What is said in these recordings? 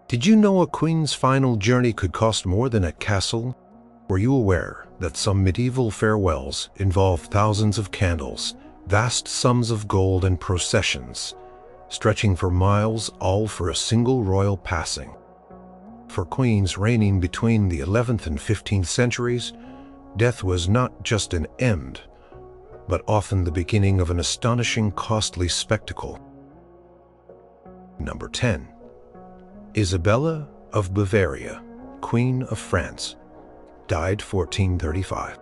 Did you know a queen's final journey could cost more than a castle? Were you aware that some medieval farewells involved thousands of candles, vast sums of gold, and processions, stretching for miles, all for a single royal passing? For queens reigning between the 11th and 15th centuries, death was not just an end, but often the beginning of an astonishing, costly spectacle. Number 10. Isabella of Bavaria, Queen of France, died 1435.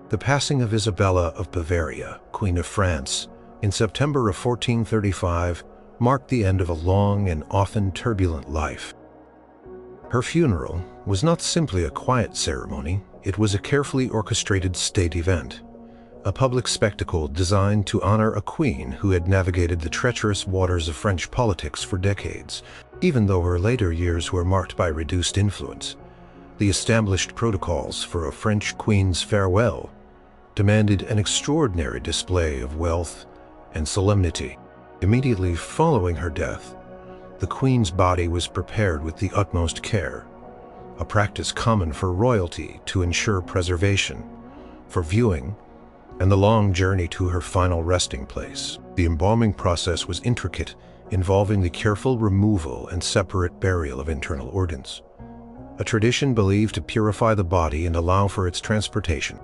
The passing of Isabella of Bavaria, Queen of France, in September of 1435 marked the end of a long and often turbulent life. Her funeral was not simply a quiet ceremony, it was a carefully orchestrated state event, a public spectacle designed to honor a queen who had navigated the treacherous waters of French politics for decades. Even though her later years were marked by reduced influence, the established protocols for a French queen's farewell demanded an extraordinary display of wealth and solemnity. Immediately following her death, the queen's body was prepared with the utmost care, a practice common for royalty to ensure preservation, for viewing, and the long journey to her final resting place. The embalming process was intricate, involving the careful removal and separate burial of internal organs, a tradition believed to purify the body and allow for its transportation.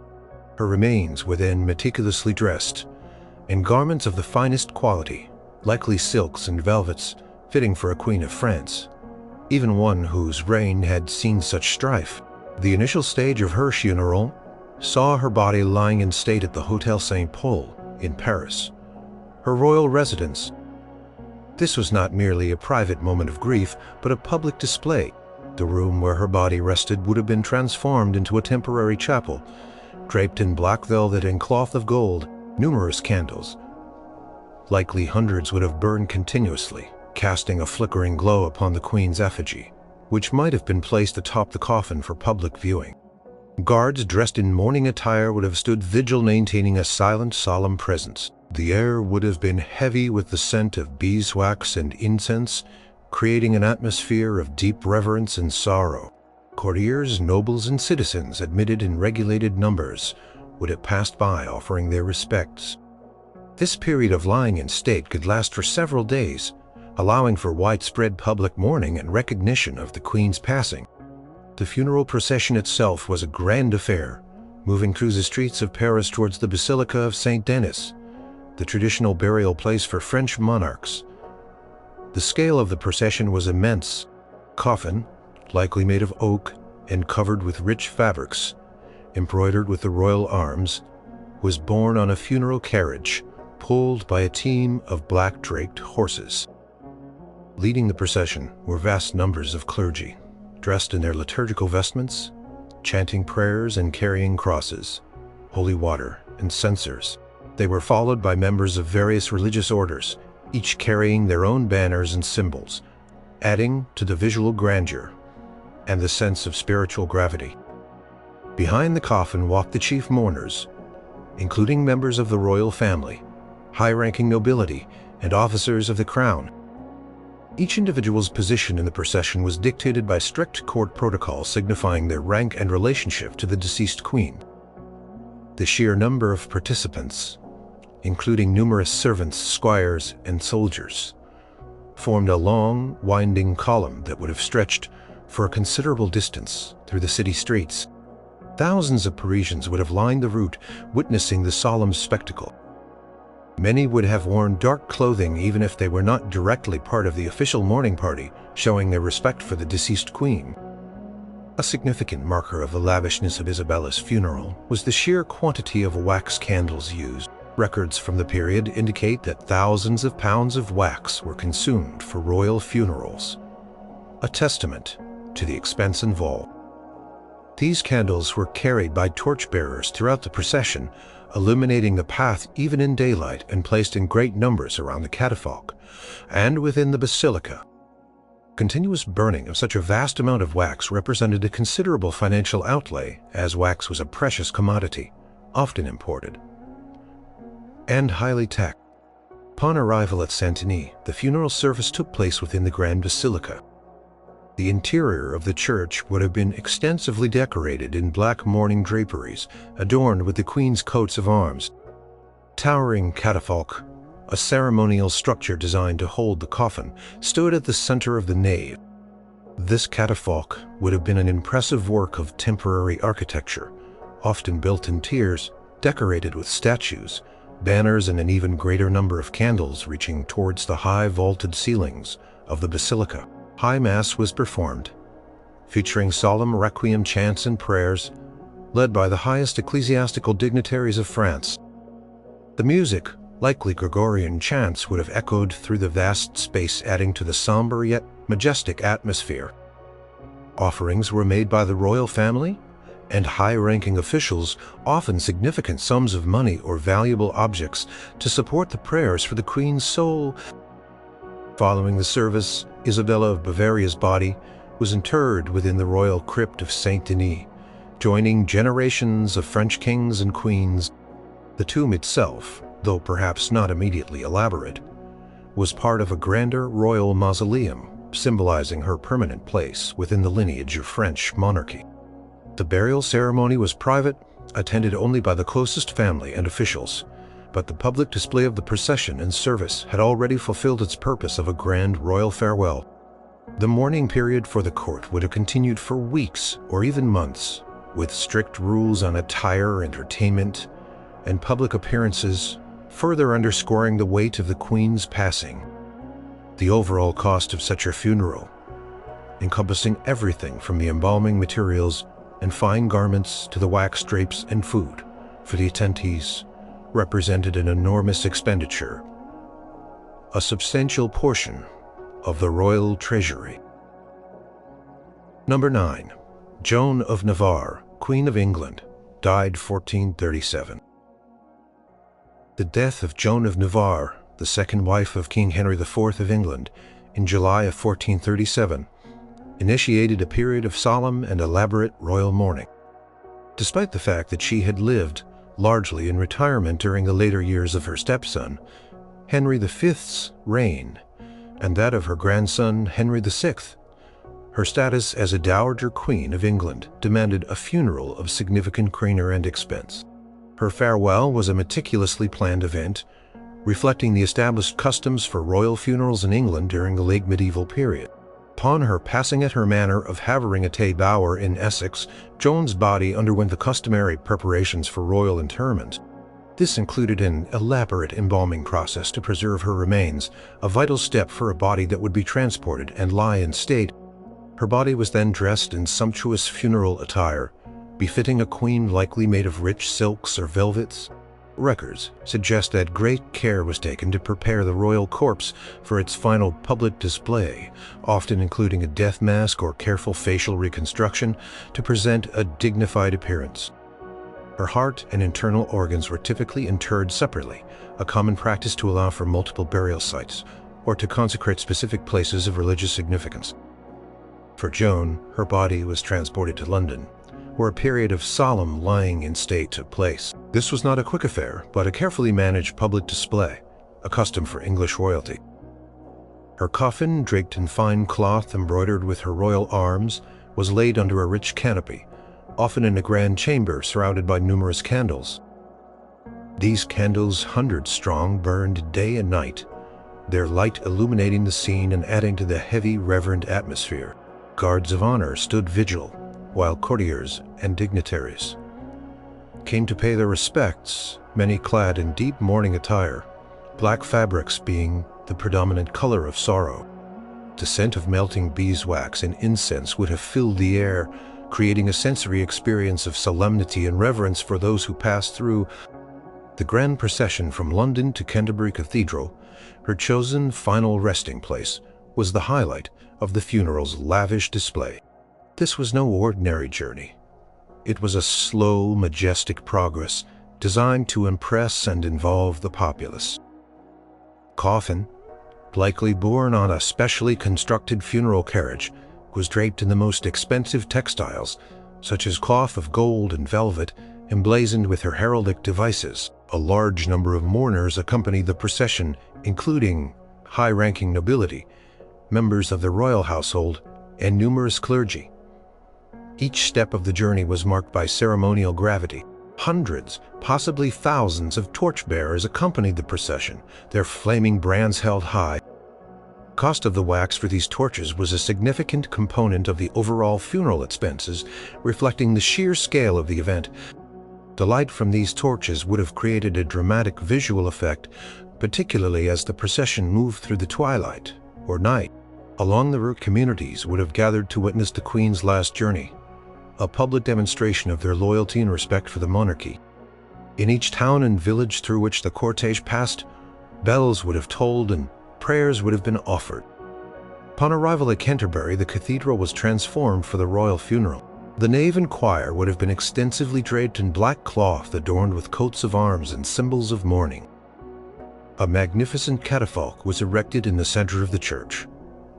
Her remains were then meticulously dressed in garments of the finest quality, likely silks and velvets, fitting for a queen of France, even one whose reign had seen such strife. The initial stage of her funeral saw her body lying in state at the Hotel St. Paul in Paris, her royal residence. This was not merely a private moment of grief, but a public display. The room where her body rested would have been transformed into a temporary chapel, draped in black velvet and cloth of gold. Numerous candles, likely hundreds, would have burned continuously, casting a flickering glow upon the queen's effigy, which might have been placed atop the coffin for public viewing. Guards dressed in mourning attire would have stood vigil, maintaining a silent, solemn presence. The air would have been heavy with the scent of beeswax and incense, creating an atmosphere of deep reverence and sorrow. Courtiers, nobles, and citizens, admitted in regulated numbers, would have passed by offering their respects. This period of lying in state could last for several days, allowing for widespread public mourning and recognition of the queen's passing. The funeral procession itself was a grand affair, moving through the streets of Paris towards the Basilica of Saint Denis, the traditional burial place for French monarchs. The scale of the procession was immense. Coffin, likely made of oak and covered with rich fabrics, embroidered with the royal arms, was borne on a funeral carriage pulled by a team of black-draped horses. Leading the procession were vast numbers of clergy, dressed in their liturgical vestments, chanting prayers and carrying crosses, holy water, and censers. They were followed by members of various religious orders, each carrying their own banners and symbols, adding to the visual grandeur and the sense of spiritual gravity. Behind the coffin walked the chief mourners, including members of the royal family, high-ranking nobility, and officers of the crown. Each individual's position in the procession was dictated by strict court protocol signifying their rank and relationship to the deceased queen. The sheer number of participants, including numerous servants, squires, and soldiers, formed a long, winding column that would have stretched for a considerable distance through the city streets. Thousands of Parisians would have lined the route, witnessing the solemn spectacle. Many would have worn dark clothing even if they were not directly part of the official mourning party, showing their respect for the deceased queen. A significant marker of the lavishness of Isabella's funeral was the sheer quantity of wax candles used. Records from the period indicate that thousands of pounds of wax were consumed for royal funerals, a testament to the expense involved. These candles were carried by torchbearers throughout the procession, illuminating the path even in daylight, and placed in great numbers around the catafalque and within the basilica. Continuous burning of such a vast amount of wax represented a considerable financial outlay, as wax was a precious commodity, often imported, and highly taxed. Upon arrival at Saint-Denis, the funeral service took place within the Grand Basilica. The interior of the church would have been extensively decorated in black mourning draperies, adorned with the Queen's coats of arms. Towering catafalque, a ceremonial structure designed to hold the coffin, stood at the center of the nave. This catafalque would have been an impressive work of temporary architecture, often built in tiers, decorated with statues, banners, and an even greater number of candles reaching towards the high vaulted ceilings of the basilica. High Mass was performed, featuring solemn requiem chants and prayers, led by the highest ecclesiastical dignitaries of France. The music, likely Gregorian chants, would have echoed through the vast space, adding to the somber yet majestic atmosphere. Offerings were made by the royal family and high-ranking officials, often significant sums of money or valuable objects, to support the prayers for the Queen's soul. Following the service, Isabella of Bavaria's body was interred within the royal crypt of Saint-Denis, joining generations of French kings and queens. The tomb itself, though perhaps not immediately elaborate, was part of a grander royal mausoleum, symbolizing her permanent place within the lineage of French monarchy. The burial ceremony was private, attended only by the closest family and officials, but the public display of the procession and service had already fulfilled its purpose of a grand royal farewell. The mourning period for the court would have continued for weeks or even months, with strict rules on attire, entertainment, and public appearances, further underscoring the weight of the Queen's passing. The overall cost of such a funeral, encompassing everything from the embalming materials and fine garments to the wax drapes and food for the attendees, represented an enormous expenditure, a substantial portion of the royal treasury. Number 9. Joan of Navarre, Queen of England, died 1437. The death of Joan of Navarre, the second wife of King Henry IV of England, in July of 1437, initiated a period of solemn and elaborate royal mourning. Despite the fact that she had lived largely in retirement during the later years of her stepson, Henry V's reign, and that of her grandson Henry VI, her status as a Dowager Queen of England demanded a funeral of significant grandeur and expense. Her farewell was a meticulously planned event, reflecting the established customs for royal funerals in England during the late medieval period. Upon her passing at her manor of Havering-atte Bower in Essex, Joan's body underwent the customary preparations for royal interment. This included an elaborate embalming process to preserve her remains, a vital step for a body that would be transported and lie in state. Her body was then dressed in sumptuous funeral attire, befitting a queen, likely made of rich silks or velvets. Records suggest that great care was taken to prepare the royal corpse for its final public display, often including a death mask or careful facial reconstruction to present a dignified appearance. Her heart and internal organs were typically interred separately, a common practice to allow for multiple burial sites or to consecrate specific places of religious significance. For Joan, her body was transported to London, where a period of solemn lying in state took place. This was not a quick affair, but a carefully managed public display, a custom for English royalty. Her coffin, draped in fine cloth embroidered with her royal arms, was laid under a rich canopy, often in a grand chamber surrounded by numerous candles. These candles, hundreds strong, burned day and night, their light illuminating the scene and adding to the heavy, reverent atmosphere. Guards of honor stood vigil, while courtiers and dignitaries came to pay their respects, many clad in deep mourning attire, black fabrics being the predominant color of sorrow. The scent of melting beeswax and incense would have filled the air, creating a sensory experience of solemnity and reverence for those who passed through. The grand procession from London to Canterbury Cathedral, her chosen final resting place, was the highlight of the funeral's lavish display. This was no ordinary journey. It was a slow, majestic progress designed to impress and involve the populace. Coffin, likely borne on a specially constructed funeral carriage, was draped in the most expensive textiles, such as cloth of gold and velvet, emblazoned with her heraldic devices. A large number of mourners accompanied the procession, including high-ranking nobility, members of the royal household, and numerous clergy. Each step of the journey was marked by ceremonial gravity. Hundreds, possibly thousands of torchbearers accompanied the procession, their flaming brands held high. The cost of the wax for these torches was a significant component of the overall funeral expenses, reflecting the sheer scale of the event. The light from these torches would have created a dramatic visual effect, particularly as the procession moved through the twilight or night. Along the route, communities would have gathered to witness the Queen's last journey, a public demonstration of their loyalty and respect for the monarchy. In each town and village through which the cortege passed, bells would have tolled and prayers would have been offered. Upon arrival at Canterbury, the cathedral was transformed for the royal funeral. The nave and choir would have been extensively draped in black cloth adorned with coats of arms and symbols of mourning. A magnificent catafalque was erected in the center of the church,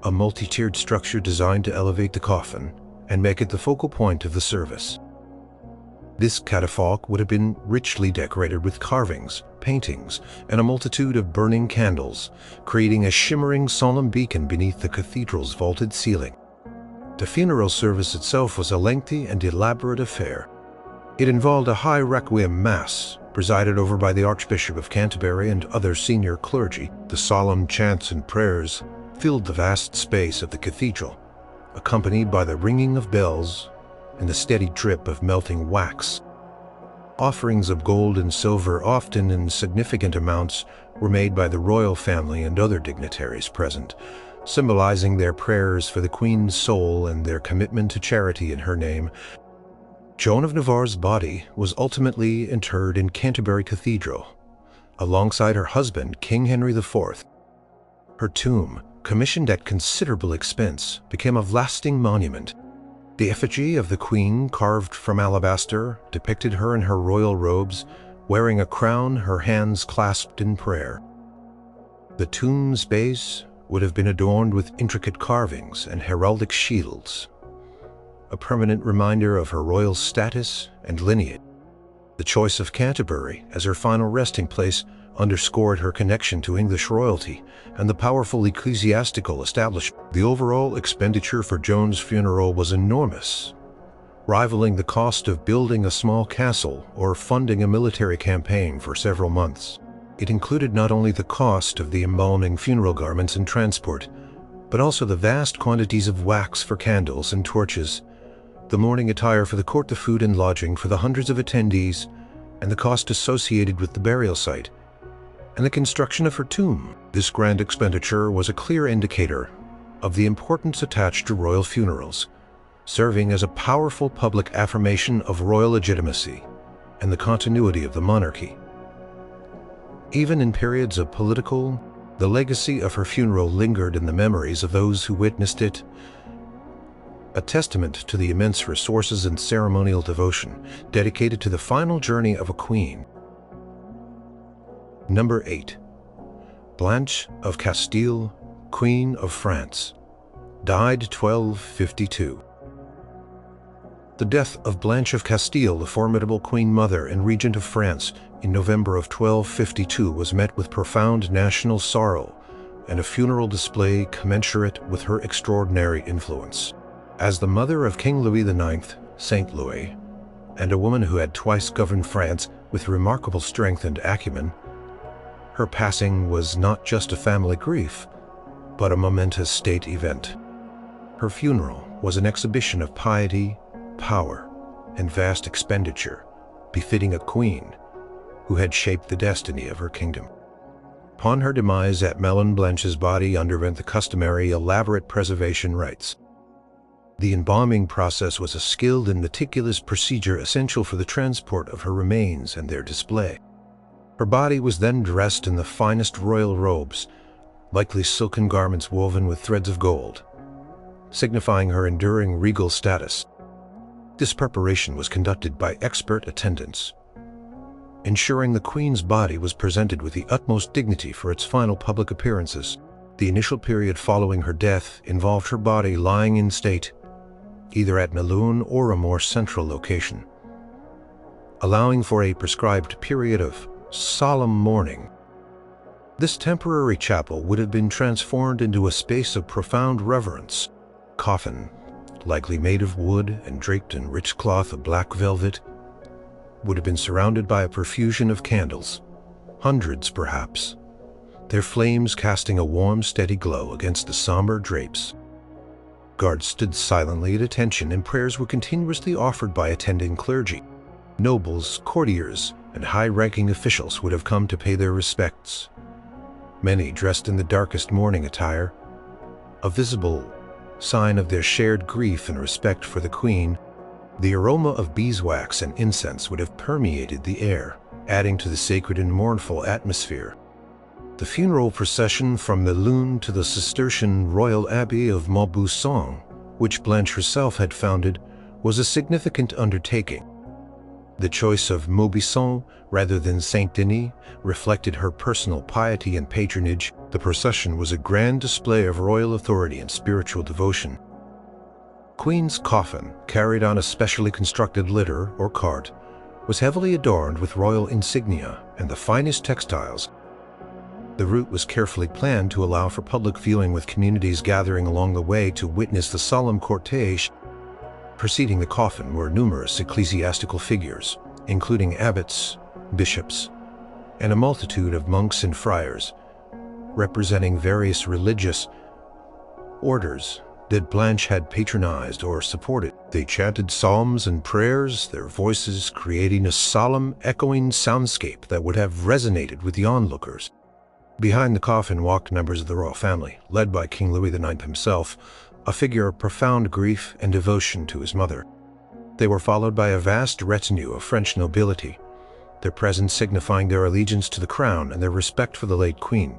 a multi-tiered structure designed to elevate the coffin and make it the focal point of the service. This catafalque would have been richly decorated with carvings, paintings, and a multitude of burning candles, creating a shimmering solemn beacon beneath the cathedral's vaulted ceiling. The funeral service itself was a lengthy and elaborate affair. It involved a high requiem mass, presided over by the Archbishop of Canterbury and other senior clergy. The solemn chants and prayers filled the vast space of the cathedral, accompanied by the ringing of bells and the steady drip of melting wax. Offerings of gold and silver, often in significant amounts, were made by the royal family and other dignitaries present, symbolizing their prayers for the Queen's soul and their commitment to charity in her name. Joan of Navarre's body was ultimately interred in Canterbury Cathedral, alongside her husband, King Henry IV. Her tomb, commissioned at considerable expense, became a lasting monument. The effigy of the Queen, carved from alabaster, depicted her in her royal robes, wearing a crown, her hands clasped in prayer. The tomb's base would have been adorned with intricate carvings and heraldic shields, a permanent reminder of her royal status and lineage. The choice of Canterbury as her final resting place underscored her connection to English royalty and the powerful ecclesiastical establishment. The overall expenditure for Joan's funeral was enormous, rivaling the cost of building a small castle or funding a military campaign for several months. It included not only the cost of the embalming funeral garments and transport, but also the vast quantities of wax for candles and torches, the mourning attire for the court, the food and lodging for the hundreds of attendees, and the cost associated with the burial site and the construction of her tomb. This grand expenditure was a clear indicator of the importance attached to royal funerals, serving as a powerful public affirmation of royal legitimacy and the continuity of the monarchy. Even in periods of political, the legacy of her funeral lingered in the memories of those who witnessed it, a testament to the immense resources and ceremonial devotion dedicated to the final journey of a queen. Number 8. Blanche of Castile, Queen of France, died 1252. The death of Blanche of Castile, the formidable Queen Mother and Regent of France, in November of 1252 was met with profound national sorrow and a funeral display commensurate with her extraordinary influence. As the mother of King Louis IX, Saint Louis, and a woman who had twice governed France with remarkable strength and acumen, her passing was not just a family grief, but a momentous state event. Her funeral was an exhibition of piety, power, and vast expenditure, befitting a queen who had shaped the destiny of her kingdom. Upon her demise at Melun, Blanche's body underwent the customary elaborate preservation rites. The embalming process was a skilled and meticulous procedure essential for the transport of her remains and their display. Her body was then dressed in the finest royal robes, likely silken garments woven with threads of gold, signifying her enduring regal status. This preparation was conducted by expert attendants, ensuring the Queen's body was presented with the utmost dignity for its final public appearances. The initial period following her death involved her body lying in state, either at Melun or a more central location, allowing for a prescribed period of solemn mourning. This temporary chapel would have been transformed into a space of profound reverence. Coffin, likely made of wood and draped in rich cloth of black velvet, would have been surrounded by a profusion of candles, hundreds perhaps, their flames casting a warm, steady glow against the somber drapes. Guards stood silently at attention, and prayers were continuously offered by attending clergy. Nobles, courtiers, and high-ranking officials would have come to pay their respects, many dressed in the darkest mourning attire, a visible sign of their shared grief and respect for the Queen. The aroma of beeswax and incense would have permeated the air, adding to the sacred and mournful atmosphere. The funeral procession from the Lune to the Cistercian Royal Abbey of Maubuisson, which Blanche herself had founded, was a significant undertaking. The choice of Maubuisson rather than Saint-Denis reflected her personal piety and patronage. The procession was a grand display of royal authority and spiritual devotion. Queen's coffin, carried on a specially constructed litter or cart, was heavily adorned with royal insignia and the finest textiles. The route was carefully planned to allow for public viewing, with communities gathering along the way to witness the solemn cortege. Preceding the coffin were numerous ecclesiastical figures, including abbots, bishops, and a multitude of monks and friars, representing various religious orders that Blanche had patronized or supported. They chanted psalms and prayers, their voices creating a solemn, echoing soundscape that would have resonated with the onlookers. Behind the coffin walked members of the royal family, led by King Louis IX himself, a figure of profound grief and devotion to his mother. They were followed by a vast retinue of French nobility, their presence signifying their allegiance to the crown and their respect for the late Queen.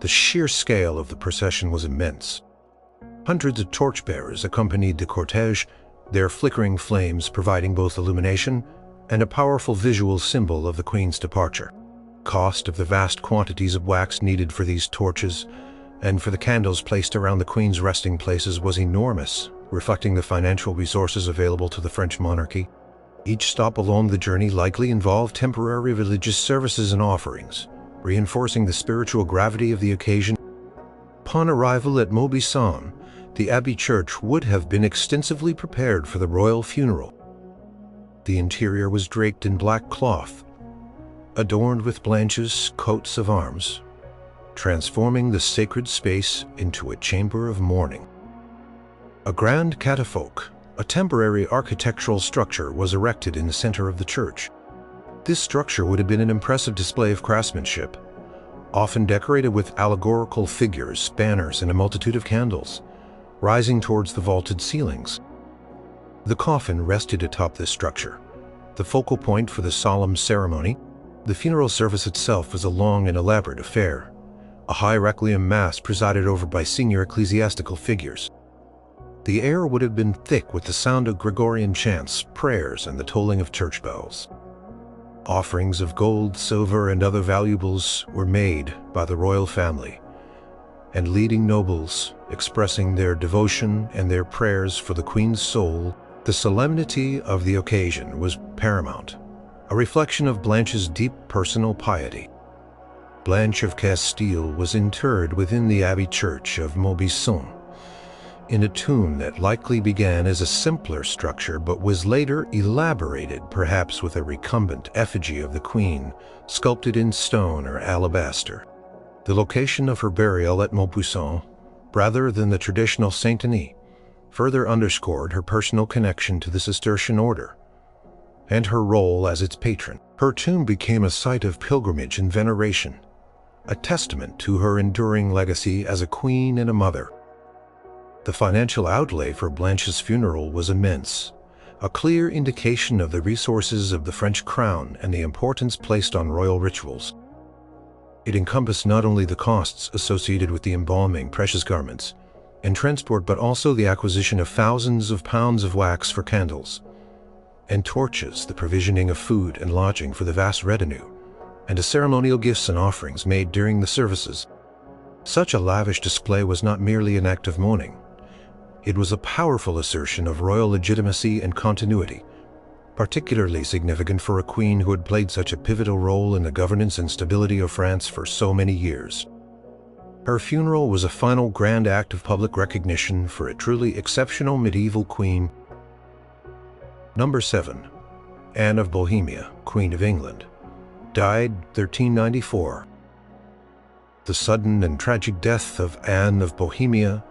The sheer scale of the procession was immense. Hundreds of torchbearers accompanied the cortege, their flickering flames providing both illumination and a powerful visual symbol of the Queen's departure. Cost of the vast quantities of wax needed for these torches and for the candles placed around the Queen's resting places was enormous, reflecting the financial resources available to the French monarchy. Each stop along the journey likely involved temporary religious services and offerings, reinforcing the spiritual gravity of the occasion. Upon arrival at Maubuisson, the Abbey Church would have been extensively prepared for the royal funeral. The interior was draped in black cloth, adorned with Blanche's coats of arms, transforming the sacred space into a chamber of mourning. A grand catafalque, a temporary architectural structure, was erected in the center of the church. This structure would have been an impressive display of craftsmanship, often decorated with allegorical figures, banners, and a multitude of candles, rising towards the vaulted ceilings. The coffin rested atop this structure, the focal point for the solemn ceremony. The funeral service itself was a long and elaborate affair, a high requiem mass presided over by senior ecclesiastical figures. The air would have been thick with the sound of Gregorian chants, prayers, and the tolling of church bells. Offerings of gold, silver, and other valuables were made by the royal family, and leading nobles expressing their devotion and their prayers for the Queen's soul. The solemnity of the occasion was paramount, a reflection of Blanche's deep personal piety. Blanche of Castile was interred within the Abbey Church of Maubuisson, in a tomb that likely began as a simpler structure but was later elaborated, perhaps with a recumbent effigy of the Queen, sculpted in stone or alabaster. The location of her burial at Maubuisson, rather than the traditional Saint-Denis, further underscored her personal connection to the Cistercian order and her role as its patron. Her tomb became a site of pilgrimage and veneration, a testament to her enduring legacy as a queen and a mother. The financial outlay for Blanche's funeral was immense, a clear indication of the resources of the French crown and the importance placed on royal rituals. It encompassed not only the costs associated with the embalming precious garments and transport, but also the acquisition of thousands of pounds of wax for candles and torches, the provisioning of food and lodging for the vast retinue, and the ceremonial gifts and offerings made during the services. Such a lavish display was not merely an act of mourning. It was a powerful assertion of royal legitimacy and continuity, particularly significant for a queen who had played such a pivotal role in the governance and stability of France for so many years. Her funeral was a final grand act of public recognition for a truly exceptional medieval queen. Number 7. Anne of Bohemia, Queen of England, died 1394. The sudden and tragic death of Anne of Bohemia,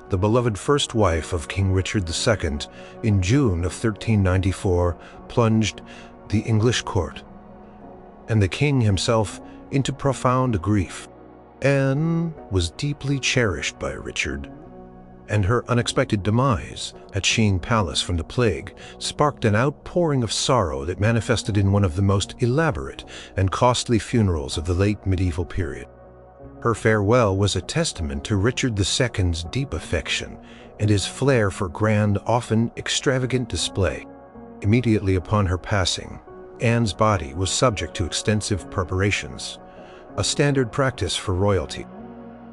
the beloved first wife of King Richard II, in June of 1394, plunged the English court and the king himself into profound grief. Anne was deeply cherished by Richard, and her unexpected demise at Sheen Palace from the plague sparked an outpouring of sorrow that manifested in one of the most elaborate and costly funerals of the late medieval period. Her farewell was a testament to Richard II's deep affection and his flair for grand, often extravagant display. Immediately upon her passing, Anne's body was subject to extensive preparations, a standard practice for royalty.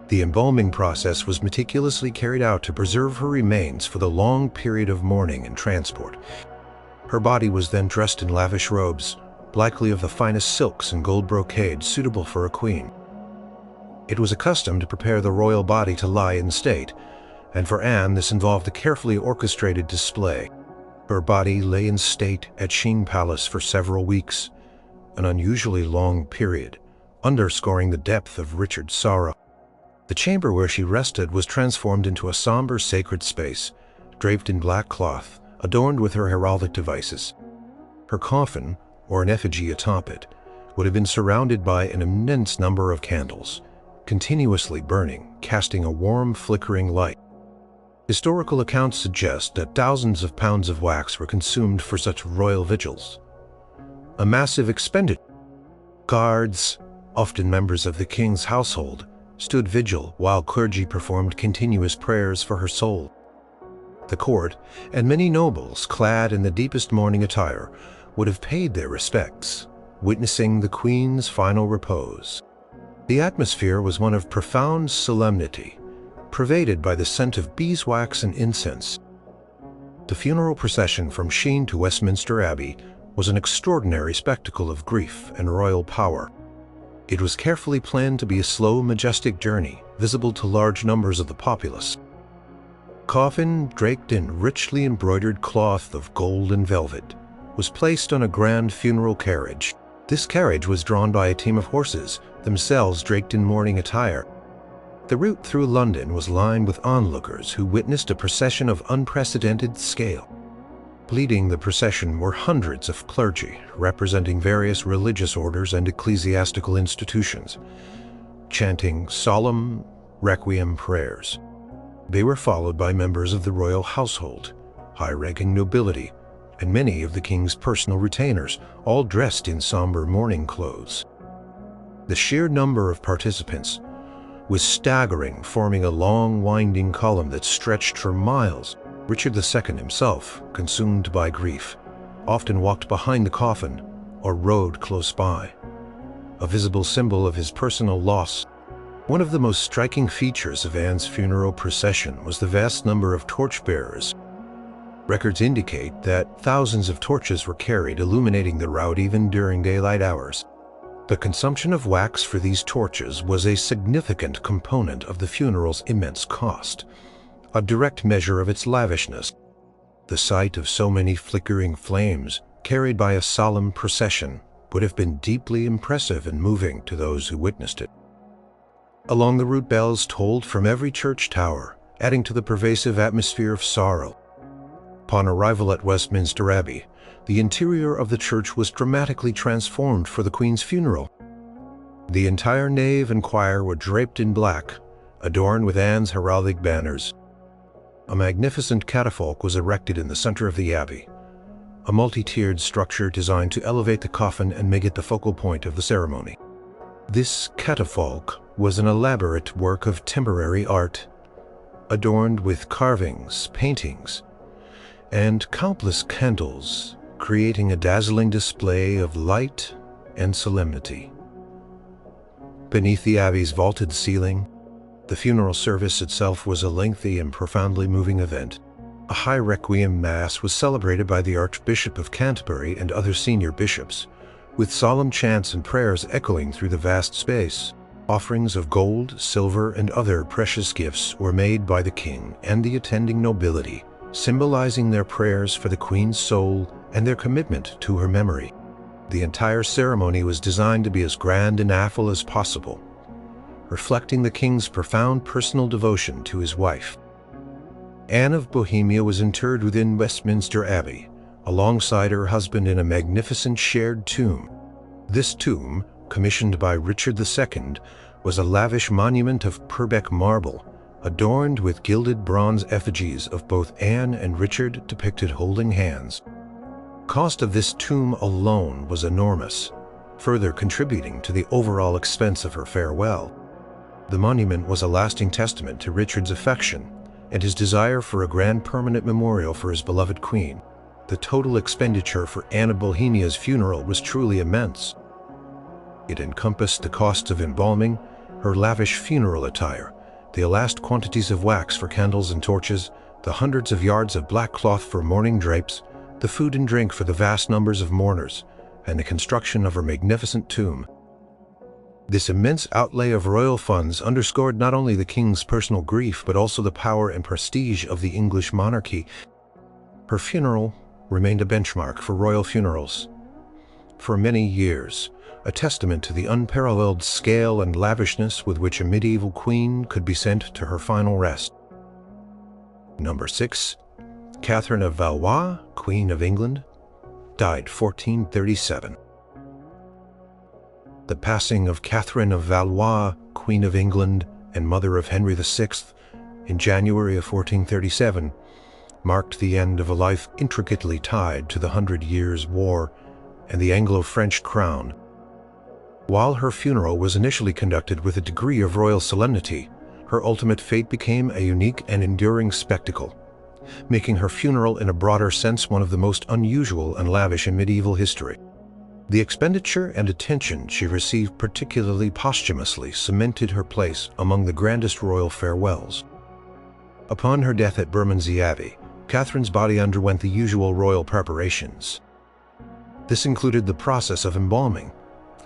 The embalming process was meticulously carried out to preserve her remains for the long period of mourning and transport. Her body was then dressed in lavish robes, likely of the finest silks and gold brocade suitable for a queen. It was a custom to prepare the royal body to lie in state, and for Anne this involved a carefully orchestrated display. Her body lay in state at Sheen Palace for several weeks, an unusually long period, underscoring the depth of Richard's sorrow. The chamber where she rested was transformed into a somber sacred space, draped in black cloth, adorned with her heraldic devices. Her coffin, or an effigy atop it, would have been surrounded by an immense number of candles, continuously burning, casting a warm, flickering light. Historical accounts suggest that thousands of pounds of wax were consumed for such royal vigils. A massive expenditure. Guards, often members of the king's household, stood vigil while clergy performed continuous prayers for her soul. The court, and many nobles clad in the deepest mourning attire, would have paid their respects, witnessing the queen's final repose. The atmosphere was one of profound solemnity, pervaded by the scent of beeswax and incense. The funeral procession from Sheen to Westminster Abbey was an extraordinary spectacle of grief and royal power. It was carefully planned to be a slow, majestic journey, visible to large numbers of the populace. Coffin, draped in richly embroidered cloth of gold and velvet, was placed on a grand funeral carriage. This carriage was drawn by a team of horses, themselves draped in mourning attire. The route through London was lined with onlookers who witnessed a procession of unprecedented scale. Leading the procession were hundreds of clergy representing various religious orders and ecclesiastical institutions, chanting solemn requiem prayers. They were followed by members of the royal household, high-ranking nobility, and many of the king's personal retainers, all dressed in somber mourning clothes. The sheer number of participants was staggering, forming a long, winding column that stretched for miles. Richard II himself, consumed by grief, often walked behind the coffin or rode close by, a visible symbol of his personal loss. One of the most striking features of Anne's funeral procession was the vast number of torchbearers. Records indicate that thousands of torches were carried, illuminating the route even during daylight hours. The consumption of wax for these torches was a significant component of the funeral's immense cost, a direct measure of its lavishness. The sight of so many flickering flames, carried by a solemn procession, would have been deeply impressive and moving to those who witnessed it. Along the route, bells tolled from every church tower, adding to the pervasive atmosphere of sorrow. Upon arrival at Westminster Abbey, the interior of the church was dramatically transformed for the Queen's funeral. The entire nave and choir were draped in black, adorned with Anne's heraldic banners. A magnificent catafalque was erected in the center of the abbey, a multi-tiered structure designed to elevate the coffin and make it the focal point of the ceremony. This catafalque was an elaborate work of temporary art, adorned with carvings, paintings, and countless candles, creating a dazzling display of light and solemnity. Beneath the abbey's vaulted ceiling, the funeral service itself was a lengthy and profoundly moving event. A high requiem mass was celebrated by the Archbishop of Canterbury and other senior bishops, with solemn chants and prayers echoing through the vast space. Offerings of gold, silver, and other precious gifts were made by the king and the attending nobility, symbolizing their prayers for the Queen's soul and their commitment to her memory. The entire ceremony was designed to be as grand and affable as possible, reflecting the king's profound personal devotion to his wife. Anne of Bohemia was interred within Westminster Abbey, alongside her husband in a magnificent shared tomb. This tomb, commissioned by Richard II, was a lavish monument of Purbeck marble, adorned with gilded bronze effigies of both Anne and Richard depicted holding hands. Cost of this tomb alone was enormous, further contributing to the overall expense of her farewell. The monument was a lasting testament to Richard's affection and his desire for a grand permanent memorial for his beloved queen. The total expenditure for Anne of Bohemia's funeral was truly immense. It encompassed the costs of embalming, her lavish funeral attire, the elast quantities of wax for candles and torches, the hundreds of yards of black cloth for mourning drapes, the food and drink for the vast numbers of mourners, and the construction of her magnificent tomb. This immense outlay of royal funds underscored not only the king's personal grief, but also the power and prestige of the English monarchy. Her funeral remained a benchmark for royal funerals for many years, a testament to the unparalleled scale and lavishness with which a medieval queen could be sent to her final rest. Number 6. Catherine of Valois, Queen of England, died 1437. The passing of Catherine of Valois, Queen of England and mother of Henry VI, in January of 1437, marked the end of a life intricately tied to the 100 Years' War and the Anglo-French crown. While her funeral was initially conducted with a degree of royal solemnity, her ultimate fate became a unique and enduring spectacle, making her funeral in a broader sense one of the most unusual and lavish in medieval history. The expenditure and attention she received, particularly posthumously, cemented her place among the grandest royal farewells. Upon her death at Bermondsey Abbey, Catherine's body underwent the usual royal preparations. This included the process of embalming,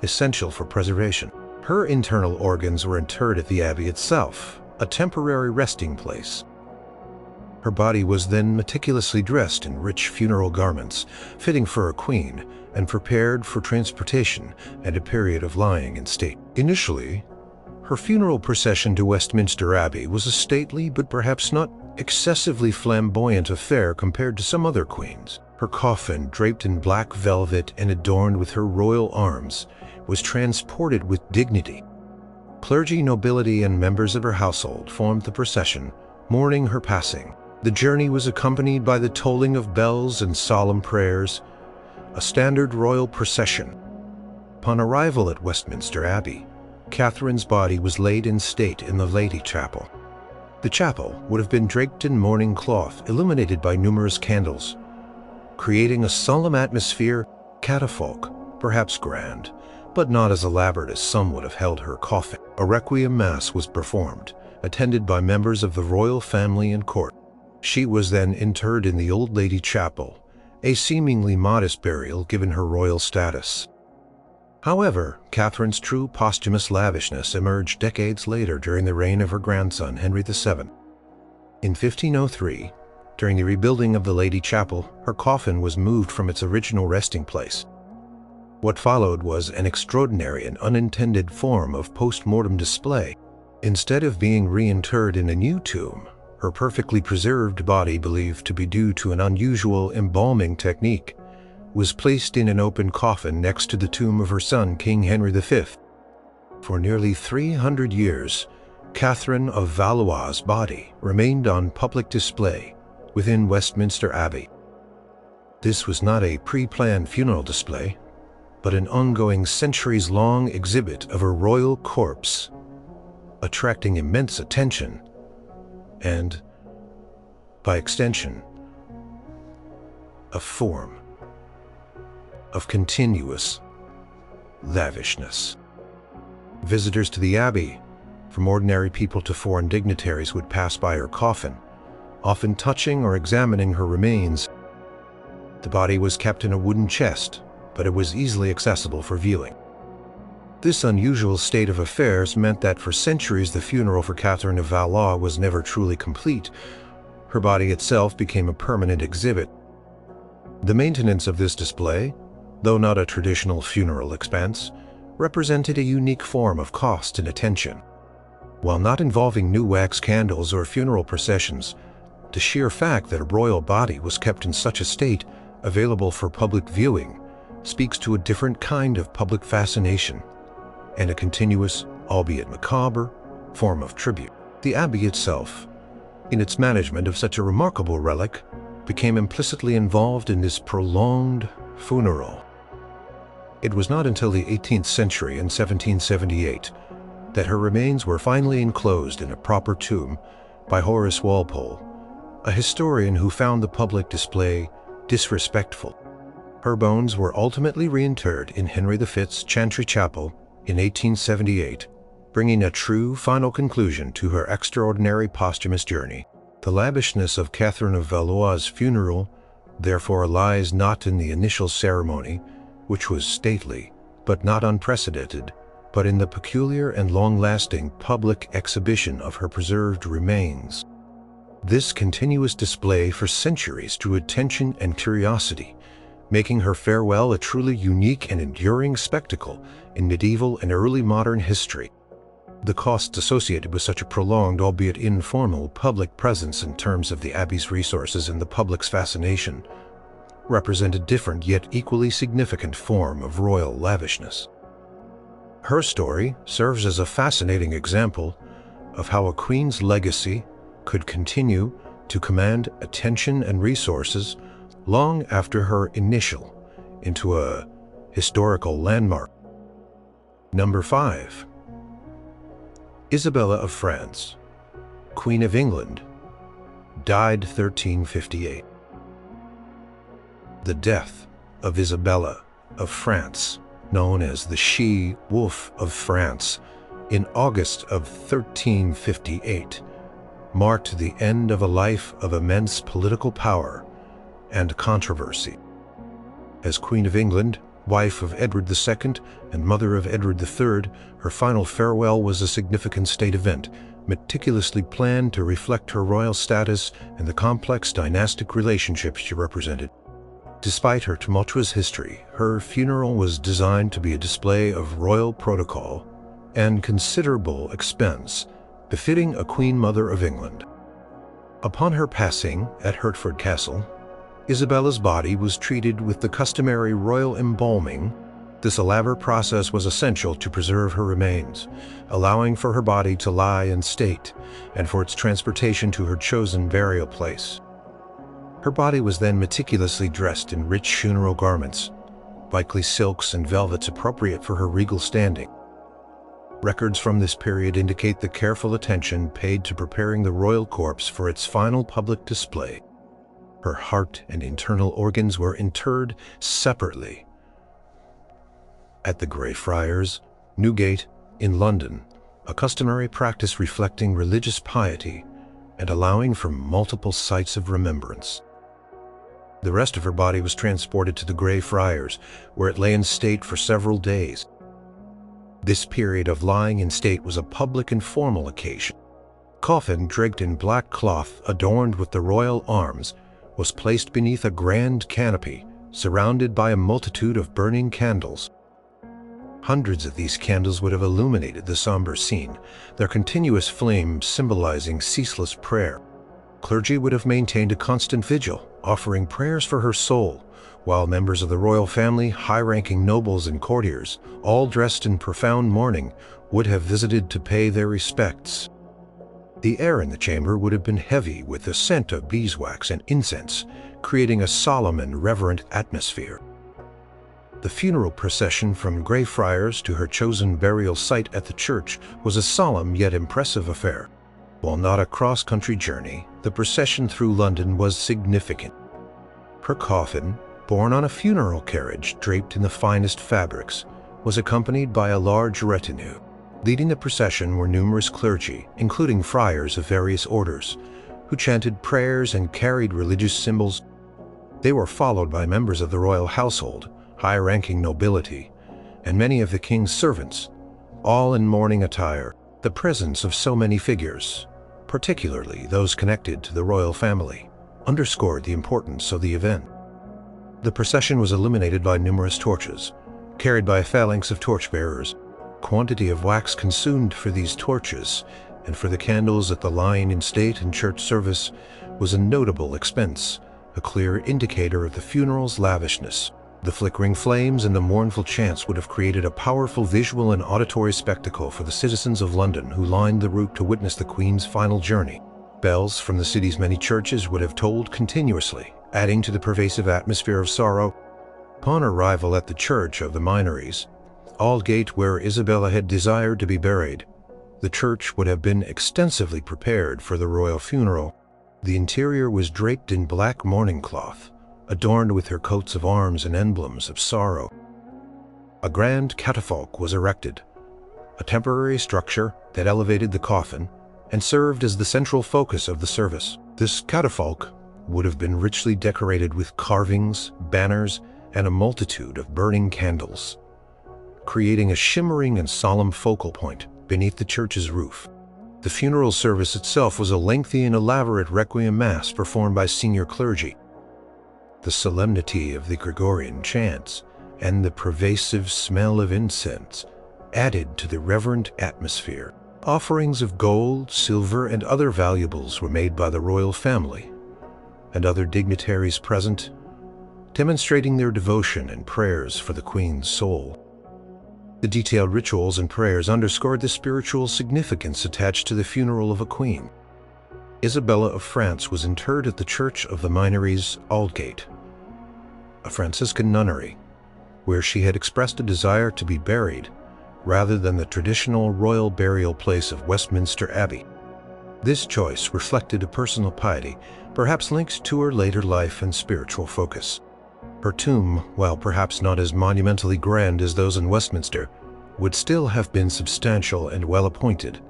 essential for preservation. Her internal organs were interred at the abbey itself, a temporary resting place. Her body was then meticulously dressed in rich funeral garments, fitting for a queen, and prepared for transportation and a period of lying in state. Initially, her funeral procession to Westminster Abbey was a stately but perhaps not excessively flamboyant affair compared to some other queens. Her coffin, draped in black velvet and adorned with her royal arms, was transported with dignity. Clergy, nobility, and members of her household formed the procession, mourning her passing. The journey was accompanied by the tolling of bells and solemn prayers, a standard royal procession. Upon arrival at Westminster Abbey, Catherine's body was laid in state in the Lady Chapel. The chapel would have been draped in mourning cloth, illuminated by numerous candles, creating a solemn atmosphere, catafalque, perhaps grand, but not as elaborate as some would have held her coffin. A requiem mass was performed, attended by members of the royal family and court. She was then interred in the Old Lady Chapel, a seemingly modest burial given her royal status. However, Catherine's true posthumous lavishness emerged decades later during the reign of her grandson, Henry VII. In 1503, during the rebuilding of the Lady Chapel, her coffin was moved from its original resting place. What followed was an extraordinary and unintended form of post-mortem display. Instead of being reinterred in a new tomb, her perfectly preserved body, believed to be due to an unusual embalming technique, was placed in an open coffin next to the tomb of her son, King Henry V. For nearly 300 years, Catherine of Valois' body remained on public display within Westminster Abbey. This was not a pre-planned funeral display, but an ongoing centuries-long exhibit of her royal corpse, attracting immense attention and, by extension, a form of continuous lavishness. Visitors to the abbey, from ordinary people to foreign dignitaries, would pass by her coffin, often touching or examining her remains. The body was kept in a wooden chest, but it was easily accessible for viewing. This unusual state of affairs meant that for centuries the funeral for Catherine of Valois was never truly complete. Her body itself became a permanent exhibit. The maintenance of this display, though not a traditional funeral expense, represented a unique form of cost and attention. While not involving new wax candles or funeral processions, the sheer fact that a royal body was kept in such a state, available for public viewing, speaks to a different kind of public fascination and a continuous, albeit macabre, form of tribute. The abbey itself, in its management of such a remarkable relic, became implicitly involved in this prolonged funeral. It was not until the 18th century, in 1778, that her remains were finally enclosed in a proper tomb by Horace Walpole, a historian who found the public display disrespectful. Her bones were ultimately reinterred in Henry V's Chantry Chapel in 1878, bringing a true final conclusion to her extraordinary posthumous journey. The lavishness of Catherine of Valois' funeral, therefore, lies not in the initial ceremony, which was stately but not unprecedented, but in the peculiar and long-lasting public exhibition of her preserved remains. This continuous display for centuries drew attention and curiosity, making her farewell a truly unique and enduring spectacle in medieval and early modern history. The costs associated with such a prolonged, albeit informal, public presence in terms of the abbey's resources and the public's fascination represent a different yet equally significant form of royal lavishness. Her story serves as a fascinating example of how a queen's legacy could continue to command attention and resources long after her initial into a historical landmark. Number 5. Isabella of France, Queen of England, died 1358. The death of Isabella of France, known as the She-Wolf of France, in August of 1358, marked the end of a life of immense political power and controversy. As Queen of England, wife of Edward II and mother of Edward III, her final farewell was a significant state event, meticulously planned to reflect her royal status and the complex dynastic relationships she represented. Despite her tumultuous history, her funeral was designed to be a display of royal protocol and considerable expense, befitting a Queen Mother of England. Upon her passing at Hertford Castle, Isabella's body was treated with the customary royal embalming. This elaborate process was essential to preserve her remains, allowing for her body to lie in state and for its transportation to her chosen burial place. Her body was then meticulously dressed in rich funeral garments, likely silks and velvets appropriate for her regal standing. Records from this period indicate the careful attention paid to preparing the royal corpse for its final public display. Her heart and internal organs were interred separately at the Grey Friars, Newgate, in London, a customary practice reflecting religious piety and allowing for multiple sites of remembrance. The rest of her body was transported to the Grey Friars, where it lay in state for several days. This period of lying in state was a public and formal occasion. Coffin draped in black cloth adorned with the royal arms was placed beneath a grand canopy, surrounded by a multitude of burning candles. Hundreds of these candles would have illuminated the somber scene, their continuous flame symbolizing ceaseless prayer. Clergy would have maintained a constant vigil, offering prayers for her soul, while members of the royal family, high-ranking nobles and courtiers, all dressed in profound mourning, would have visited to pay their respects. The air in the chamber would have been heavy with the scent of beeswax and incense, creating a solemn and reverent atmosphere. The funeral procession from Grey Friars to her chosen burial site at the church was a solemn yet impressive affair. While not a cross-country journey, the procession through London was significant. Her coffin, borne on a funeral carriage draped in the finest fabrics, was accompanied by a large retinue. Leading the procession were numerous clergy, including friars of various orders, who chanted prayers and carried religious symbols. They were followed by members of the royal household, high-ranking nobility, and many of the king's servants, all in mourning attire. The presence of so many figures, particularly those connected to the royal family, underscored the importance of the event. The procession was illuminated by numerous torches, carried by a phalanx of torchbearers. Quantity of wax consumed for these torches and for the candles at the line in state and church service was a notable expense, a clear indicator of the funeral's lavishness. The flickering flames and the mournful chants would have created a powerful visual and auditory spectacle for the citizens of London who lined the route to witness the Queen's final journey. Bells from the city's many churches would have tolled continuously, adding to the pervasive atmosphere of sorrow. Upon arrival at the church of the Minories, Aldgate, where Isabella had desired to be buried, the church would have been extensively prepared for the royal funeral. The interior was draped in black mourning cloth, adorned with her coats of arms and emblems of sorrow. A grand catafalque was erected, a temporary structure that elevated the coffin and served as the central focus of the service. This catafalque would have been richly decorated with carvings, banners, and a multitude of burning candles, creating a shimmering and solemn focal point beneath the church's roof. The funeral service itself was a lengthy and elaborate requiem mass performed by senior clergy. The solemnity of the Gregorian chants and the pervasive smell of incense added to the reverent atmosphere. Offerings of gold, silver, and other valuables were made by the royal family and other dignitaries present, demonstrating their devotion and prayers for the Queen's soul. The detailed rituals and prayers underscored the spiritual significance attached to the funeral of a queen. Isabella of France was interred at the Church of the Minories, Aldgate, a Franciscan nunnery, where she had expressed a desire to be buried rather than the traditional royal burial place of Westminster Abbey. This choice reflected a personal piety, perhaps linked to her later life and spiritual focus. Her tomb, while perhaps not as monumentally grand as those in Westminster, would still have been substantial and well-appointed,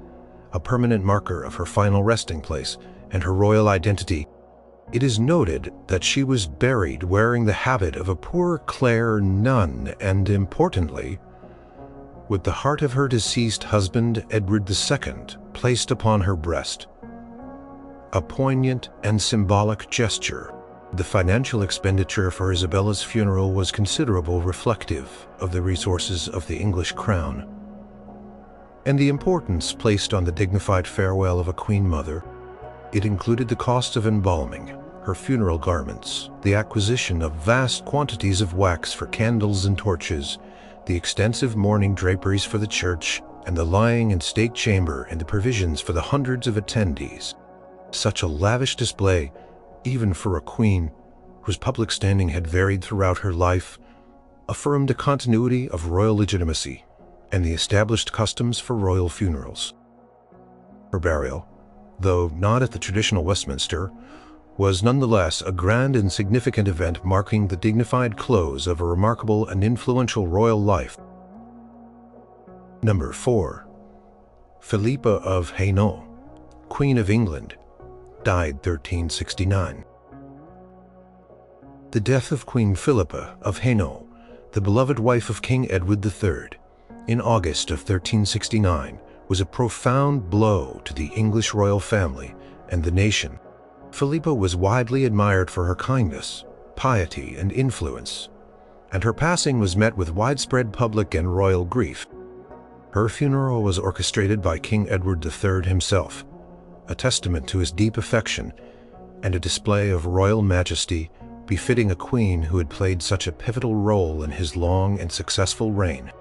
a permanent marker of her final resting place and her royal identity. It is noted that she was buried wearing the habit of a Poor Clare nun and, importantly, with the heart of her deceased husband, Edward II, placed upon her breast. A poignant and symbolic gesture. The financial expenditure for Isabella's funeral was considerable, reflective of the resources of the English crown and the importance placed on the dignified farewell of a queen mother. It included the cost of embalming, her funeral garments, the acquisition of vast quantities of wax for candles and torches, the extensive mourning draperies for the church, and the lying in state chamber and the provisions for the hundreds of attendees. Such a lavish display, even for a queen whose public standing had varied throughout her life, affirmed a continuity of royal legitimacy and the established customs for royal funerals. Her burial, though not at the traditional Westminster, was nonetheless a grand and significant event marking the dignified close of a remarkable and influential royal life. Number 4. Philippa of Hainaut, Queen of England, died 1369. The death of Queen Philippa of Hainaut, the beloved wife of King Edward III, in August of 1369 was a profound blow to the English royal family and the nation. Philippa was widely admired for her kindness, piety, and influence, and her passing was met with widespread public and royal grief. Her funeral was orchestrated by King Edward III himself, a testament to his deep affection and a display of royal majesty befitting a queen who had played such a pivotal role in his long and successful reign.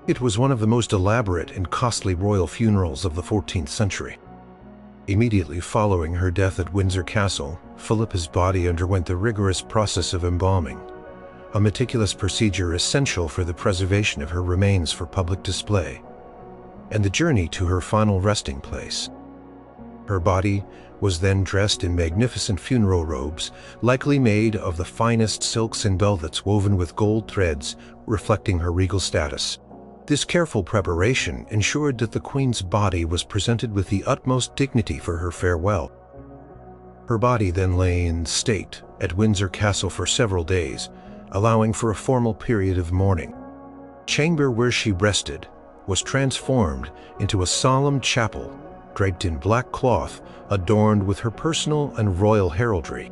It was one of the most elaborate and costly royal funerals of the 14th century. Immediately following her death at Windsor Castle, Philippa's body underwent the rigorous process of embalming, a meticulous procedure essential for the preservation of her remains for public display, and the journey to her final resting place. Her body was then dressed in magnificent funeral robes, likely made of the finest silks and velvets woven with gold threads, reflecting her regal status. This careful preparation ensured that the Queen's body was presented with the utmost dignity for her farewell. Her body then lay in state at Windsor Castle for several days, allowing for a formal period of mourning. The chamber where she rested was transformed into a solemn chapel draped in black cloth adorned with her personal and royal heraldry.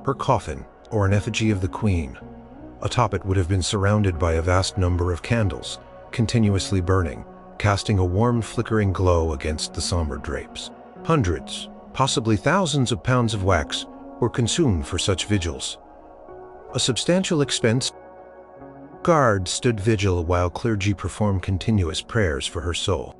Her coffin, or an effigy of the Queen, atop it would have been surrounded by a vast number of candles, continuously burning, casting a warm flickering glow against the somber drapes. Hundreds, possibly thousands of pounds of wax were consumed for such vigils. A substantial expense. Guards stood vigil while clergy performed continuous prayers for her soul.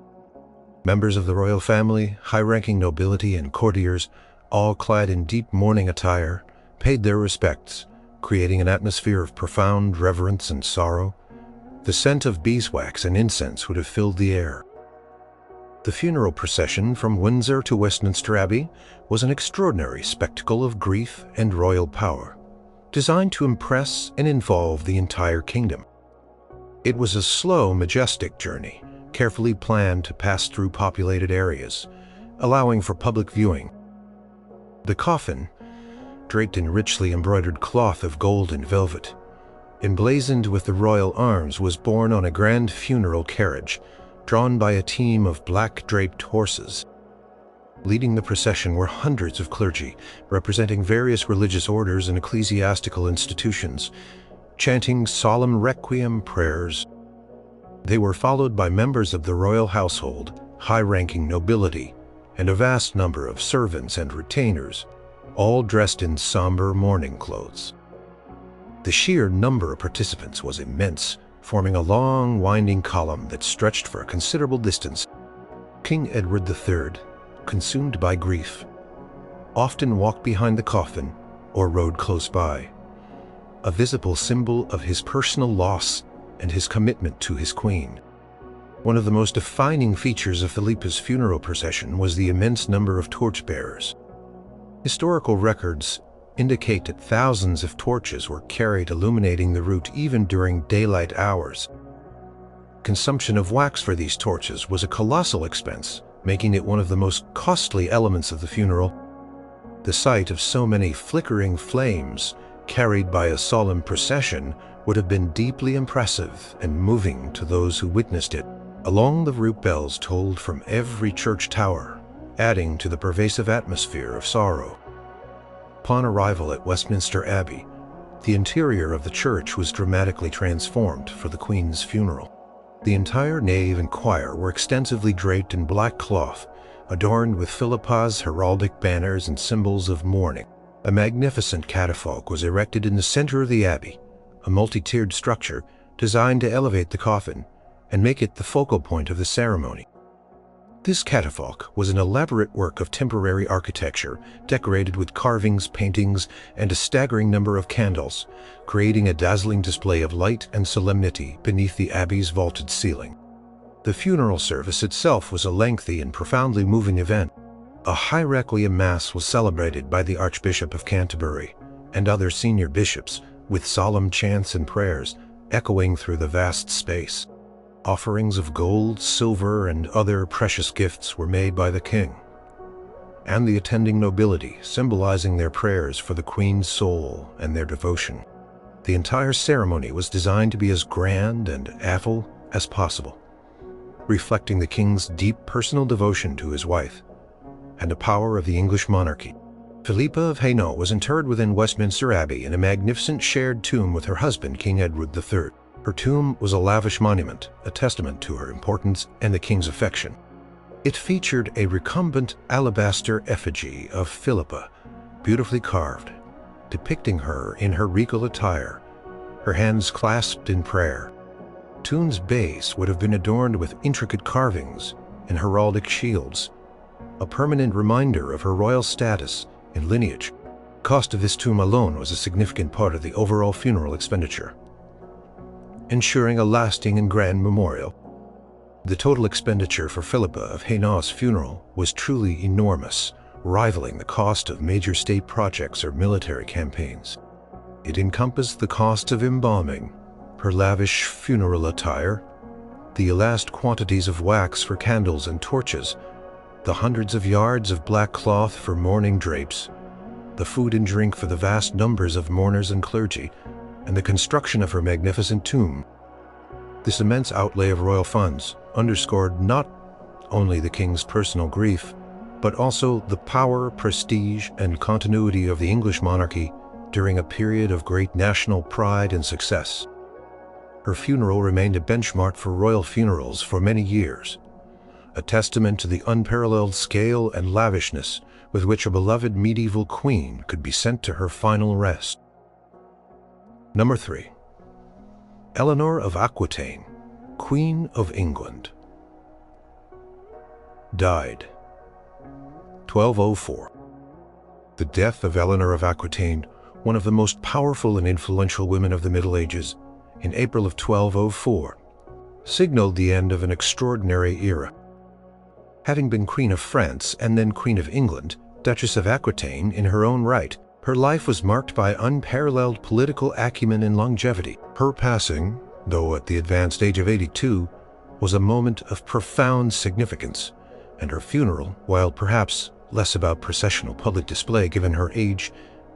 Members of the royal family, high-ranking nobility, and courtiers, all clad in deep mourning attire, paid their respects, creating an atmosphere of profound reverence and sorrow. The scent of beeswax and incense would have filled the air. The funeral procession from Windsor to Westminster Abbey was an extraordinary spectacle of grief and royal power, designed to impress and involve the entire kingdom. It was a slow, majestic journey, carefully planned to pass through populated areas, allowing for public viewing. The coffin, draped in richly embroidered cloth of gold and velvet, emblazoned with the royal arms, was borne on a grand funeral carriage, drawn by a team of black-draped horses. Leading the procession were hundreds of clergy, representing various religious orders and ecclesiastical institutions, chanting solemn requiem prayers. They were followed by members of the royal household, high-ranking nobility, and a vast number of servants and retainers, all dressed in somber mourning clothes. The sheer number of participants was immense, forming a long, winding column that stretched for a considerable distance. King Edward III, consumed by grief, often walked behind the coffin or rode close by, a visible symbol of his personal loss and his commitment to his queen. One of the most defining features of Philippa's funeral procession was the immense number of torchbearers. Historical records indicate that thousands of torches were carried illuminating the route even during daylight hours. Consumption of wax for these torches was a colossal expense, making it one of the most costly elements of the funeral. The sight of so many flickering flames carried by a solemn procession would have been deeply impressive and moving to those who witnessed it. Along the route, bells tolled from every church tower, adding to the pervasive atmosphere of sorrow. Upon arrival at Westminster Abbey, the interior of the church was dramatically transformed for the Queen's funeral. The entire nave and choir were extensively draped in black cloth, adorned with Philippa's heraldic banners and symbols of mourning. A magnificent catafalque was erected in the center of the abbey, a multi-tiered structure designed to elevate the coffin and make it the focal point of the ceremony. This catafalque was an elaborate work of temporary architecture, decorated with carvings, paintings, and a staggering number of candles, creating a dazzling display of light and solemnity beneath the abbey's vaulted ceiling. The funeral service itself was a lengthy and profoundly moving event. A high requiem mass was celebrated by the Archbishop of Canterbury and other senior bishops, with solemn chants and prayers echoing through the vast space. Offerings of gold, silver, and other precious gifts were made by the king and the attending nobility, symbolizing their prayers for the Queen's soul and their devotion. The entire ceremony was designed to be as grand and affable as possible, reflecting the king's deep personal devotion to his wife and the power of the English monarchy. Philippa of Hainaut was interred within Westminster Abbey in a magnificent shared tomb with her husband, King Edward III. Her tomb was a lavish monument, a testament to her importance and the king's affection. It featured a recumbent alabaster effigy of Philippa, beautifully carved, depicting her in her regal attire, her hands clasped in prayer. The tomb's base would have been adorned with intricate carvings and heraldic shields, a permanent reminder of her royal status and lineage. The cost of this tomb alone was a significant part of the overall funeral expenditure, ensuring a lasting and grand memorial. The total expenditure for Philippa of Hainaut's funeral was truly enormous, rivaling the cost of major state projects or military campaigns. It encompassed the cost of embalming, her lavish funeral attire, the vast quantities of wax for candles and torches, The hundreds of yards of black cloth for mourning drapes, the food and drink for the vast numbers of mourners and clergy, and the construction of her magnificent tomb. This immense outlay of royal funds underscored not only the king's personal grief, but also the power, prestige, and continuity of the English monarchy during a period of great national pride and success. Her funeral remained a benchmark for royal funerals for many years, a testament to the unparalleled scale and lavishness with which a beloved medieval queen could be sent to her final rest. Number 3. Eleanor of Aquitaine, Queen of England. Died 1204. The death of Eleanor of Aquitaine, one of the most powerful and influential women of the Middle Ages, in April of 1204, signaled the end of an extraordinary era. Having been Queen of France and then Queen of England, Duchess of Aquitaine in her own right, her life was marked by unparalleled political acumen and longevity. Her passing, though at the advanced age of 82, was a moment of profound significance, and her funeral, while perhaps less about processional public display given her age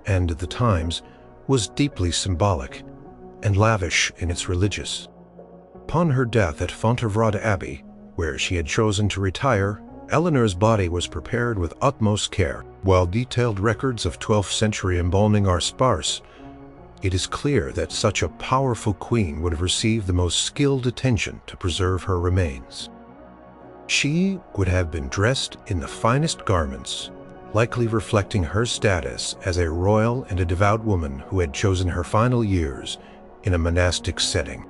and the times, was deeply symbolic and lavish in its religious. Upon her death at Fontevraud Abbey, where she had chosen to retire, Eleanor's body was prepared with utmost care. While detailed records of 12th century embalming are sparse, it is clear that such a powerful queen would have received the most skilled attention to preserve her remains. She would have been dressed in the finest garments, likely reflecting her status as a royal and a devout woman who had chosen her final years in a monastic setting.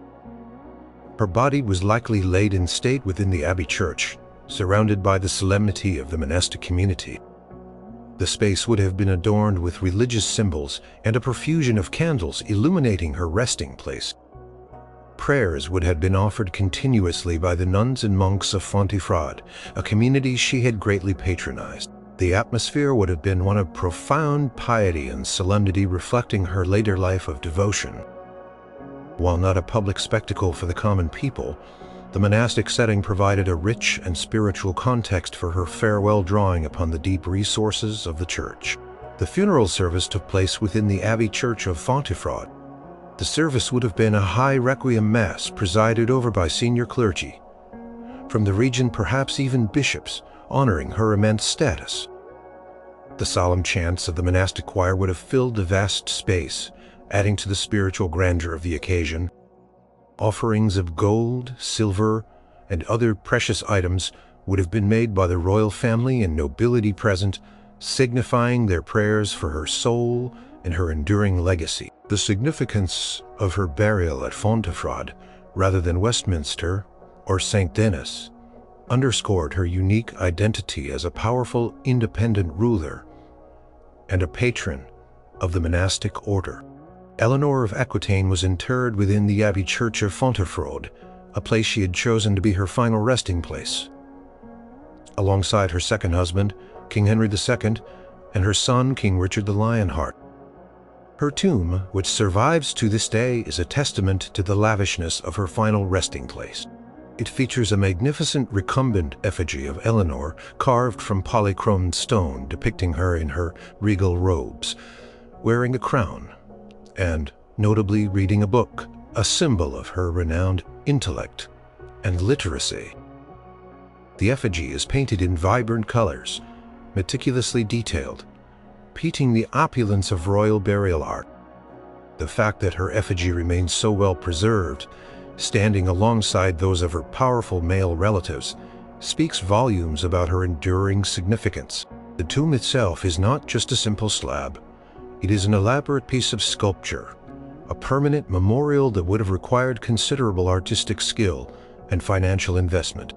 Her body was likely laid in state within the abbey church, surrounded by the solemnity of the monastic community. The space would have been adorned with religious symbols and a profusion of candles illuminating her resting place. Prayers would have been offered continuously by the nuns and monks of Fontevraud, a community she had greatly patronized. The atmosphere would have been one of profound piety and solemnity, reflecting her later life of devotion. While not a public spectacle for the common people, the monastic setting provided a rich and spiritual context for her farewell, drawing upon the deep resources of the church. The funeral service took place within the abbey church of Fontevraud. The service would have been a high requiem mass presided over by senior clergy from the region, perhaps even bishops, honoring her immense status. The solemn chants of the monastic choir would have filled the vast space, adding to the spiritual grandeur of the occasion. Offerings of gold, silver, and other precious items would have been made by the royal family and nobility present, signifying their prayers for her soul and her enduring legacy. The significance of her burial at Fontevraud, rather than Westminster or St. Denis, underscored her unique identity as a powerful, independent ruler and a patron of the monastic order. Eleanor of Aquitaine was interred within the abbey church of Fontevraud, a place she had chosen to be her final resting place, alongside her second husband, King Henry II, and her son, King Richard the Lionheart. Her tomb, which survives to this day, is a testament to the lavishness of her final resting place. It features a magnificent recumbent effigy of Eleanor carved from polychromed stone, depicting her in her regal robes, wearing a crown, and notably reading a book, a symbol of her renowned intellect and literacy. The effigy is painted in vibrant colors, meticulously detailed, painting the opulence of royal burial art. The fact that her effigy remains so well preserved, standing alongside those of her powerful male relatives, speaks volumes about her enduring significance. The tomb itself is not just a simple slab. It is an elaborate piece of sculpture, a permanent memorial that would have required considerable artistic skill and financial investment.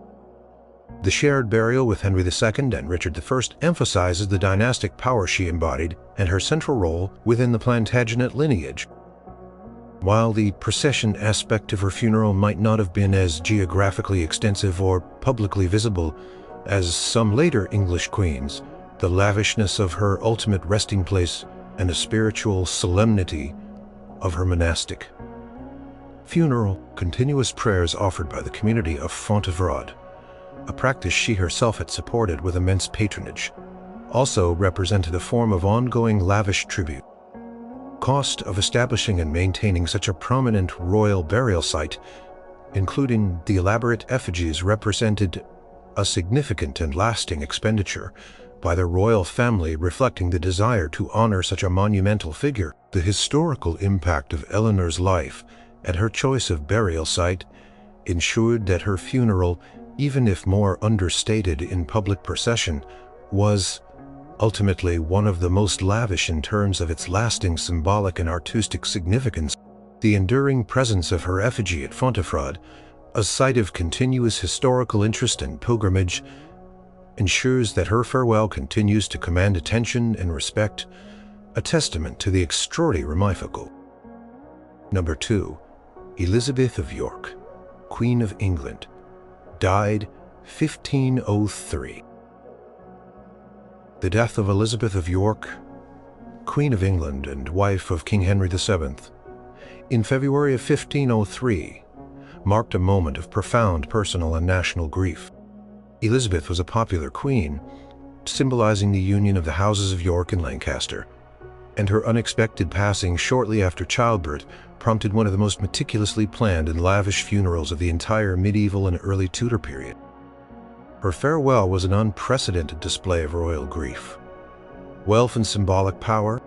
The shared burial with Henry II and Richard I emphasizes the dynastic power she embodied and her central role within the Plantagenet lineage. While the procession aspect of her funeral might not have been as geographically extensive or publicly visible as some later English queens, the lavishness of her ultimate resting place and the spiritual solemnity of her monastic funeral, continuous prayers offered by the community of Fontevraud, a practice she herself had supported with immense patronage, also represented a form of ongoing lavish tribute. Cost of establishing and maintaining such a prominent royal burial site, including the elaborate effigies, represented a significant and lasting expenditure by the royal family, reflecting the desire to honor such a monumental figure. The historical impact of Eleanor's life and her choice of burial site ensured that her funeral, even if more understated in public procession, was ultimately one of the most lavish in terms of its lasting symbolic and artistic significance. The enduring presence of her effigy at Fontefraud, a site of continuous historical interest and pilgrimage, ensures that her farewell continues to command attention and respect, a testament to the extraordinary ramifical. Number 2. Elizabeth of York, Queen of England, died 1503. The death of Elizabeth of York, Queen of England and wife of King Henry VII, in February of 1503, marked a moment of profound personal and national grief. Elizabeth was a popular queen, symbolizing the union of the houses of York and Lancaster, and her unexpected passing shortly after childbirth prompted one of the most meticulously planned and lavish funerals of the entire medieval and early Tudor period. Her farewell was an unprecedented display of royal grief. Wealth and symbolic power.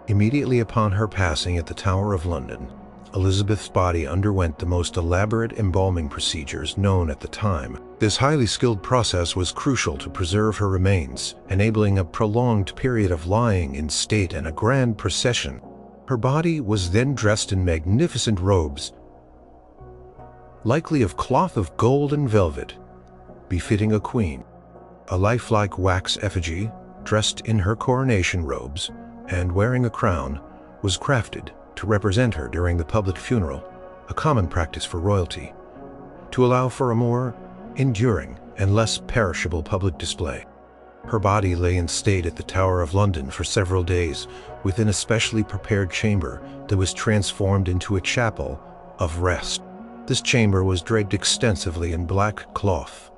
Immediately upon her passing at the Tower of London, Elizabeth's body underwent the most elaborate embalming procedures known at the time. This highly skilled process was crucial to preserve her remains, enabling a prolonged period of lying in state and a grand procession. Her body was then dressed in magnificent robes, likely of cloth of gold and velvet, befitting a queen. A lifelike wax effigy, dressed in her coronation robes and wearing a crown, was crafted to represent her during the public funeral, a common practice for royalty, to allow for a more enduring and less perishable public display. Her body lay in state at the Tower of London for several days within a specially prepared chamber that was transformed into a chapel of rest. This chamber was draped extensively in black cloth,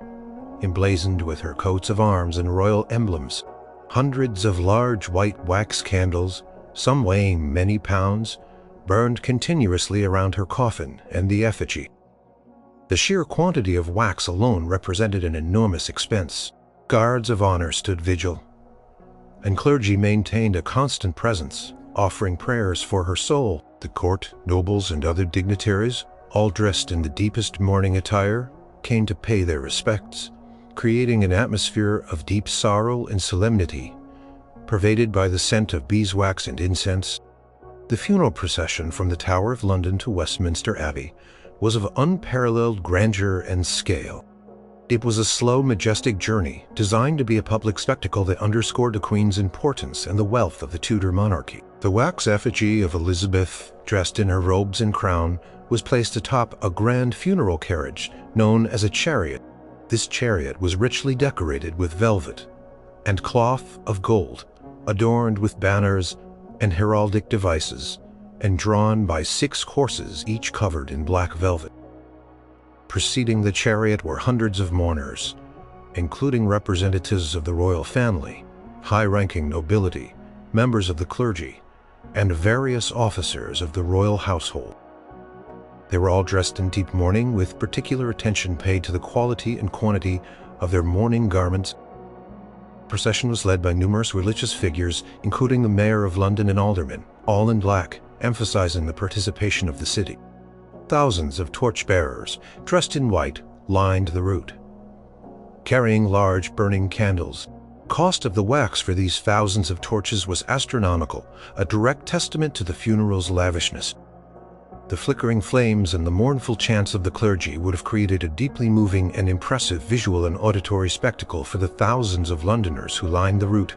emblazoned with her coats of arms and royal emblems. Hundreds of large white wax candles, some weighing many pounds, burned continuously around her coffin and the effigy. The sheer quantity of wax alone represented an enormous expense. Guards of honor stood vigil, and clergy maintained a constant presence, offering prayers for her soul. The court, nobles, and other dignitaries, all dressed in the deepest mourning attire, came to pay their respects, creating an atmosphere of deep sorrow and solemnity, pervaded by the scent of beeswax and incense. The funeral procession from the Tower of London to Westminster Abbey was of unparalleled grandeur and scale. It was a slow, majestic journey designed to be a public spectacle that underscored the Queen's importance and the wealth of the Tudor monarchy. The wax effigy of Elizabeth, dressed in her robes and crown, was placed atop a grand funeral carriage known as a chariot. This chariot was richly decorated with velvet and cloth of gold, adorned with banners and heraldic devices, and drawn by 6 horses, each covered in black velvet. Preceding the chariot were hundreds of mourners, including representatives of the royal family, high-ranking nobility, members of the clergy, and various officers of the royal household. They were all dressed in deep mourning, with particular attention paid to the quality and quantity of their mourning garments. The procession was led by numerous religious figures, including the mayor of London and aldermen, all in black, emphasizing the participation of the city. Thousands of torchbearers, dressed in white, lined the route, carrying large burning candles. Cost of the wax for these thousands of torches was astronomical, a direct testament to the funeral's lavishness. The flickering flames and the mournful chants of the clergy would have created a deeply moving and impressive visual and auditory spectacle for the thousands of Londoners who lined the route,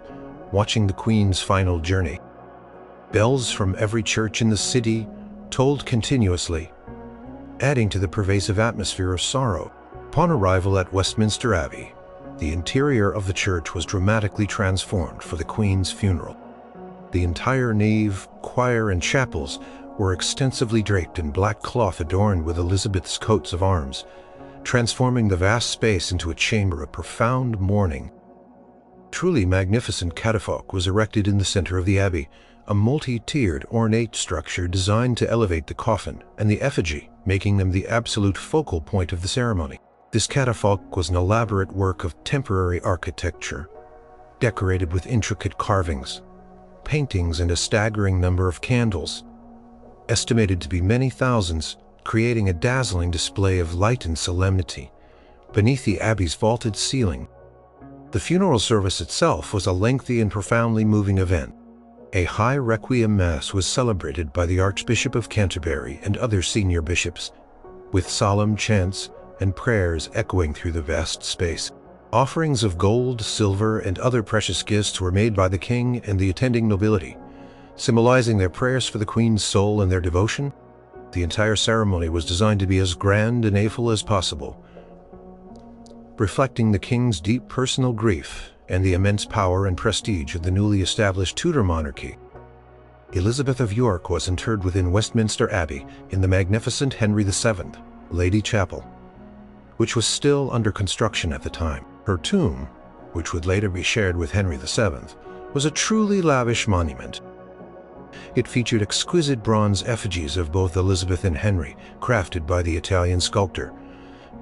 watching the Queen's final journey. Bells from every church in the city tolled continuously, adding to the pervasive atmosphere of sorrow. Upon arrival at Westminster Abbey, the interior of the church was dramatically transformed for the Queen's funeral. The entire nave, choir, and chapels were extensively draped in black cloth adorned with Elizabeth's coats of arms, transforming the vast space into a chamber of profound mourning. Truly magnificent catafalque was erected in the center of the abbey, a multi-tiered ornate structure designed to elevate the coffin and the effigy, making them the absolute focal point of the ceremony. This catafalque was an elaborate work of temporary architecture, decorated with intricate carvings, paintings, and a staggering number of candles, estimated to be many thousands, creating a dazzling display of light and solemnity beneath the abbey's vaulted ceiling. The funeral service itself was a lengthy and profoundly moving event. A high requiem mass was celebrated by the Archbishop of Canterbury and other senior bishops, with solemn chants and prayers echoing through the vast space. Offerings of gold, silver, and other precious gifts were made by the king and the attending nobility, symbolizing their prayers for the Queen's soul and their devotion. The entire ceremony was designed to be as grand and awful as possible, reflecting the king's deep personal grief and the immense power and prestige of the newly established Tudor monarchy. Elizabeth of York was interred within Westminster Abbey in the magnificent Henry VII Lady Chapel, which was still under construction at the time. Her tomb, which would later be shared with Henry VII, was a truly lavish monument. It featured exquisite bronze effigies of both Elizabeth and Henry, crafted by the Italian sculptor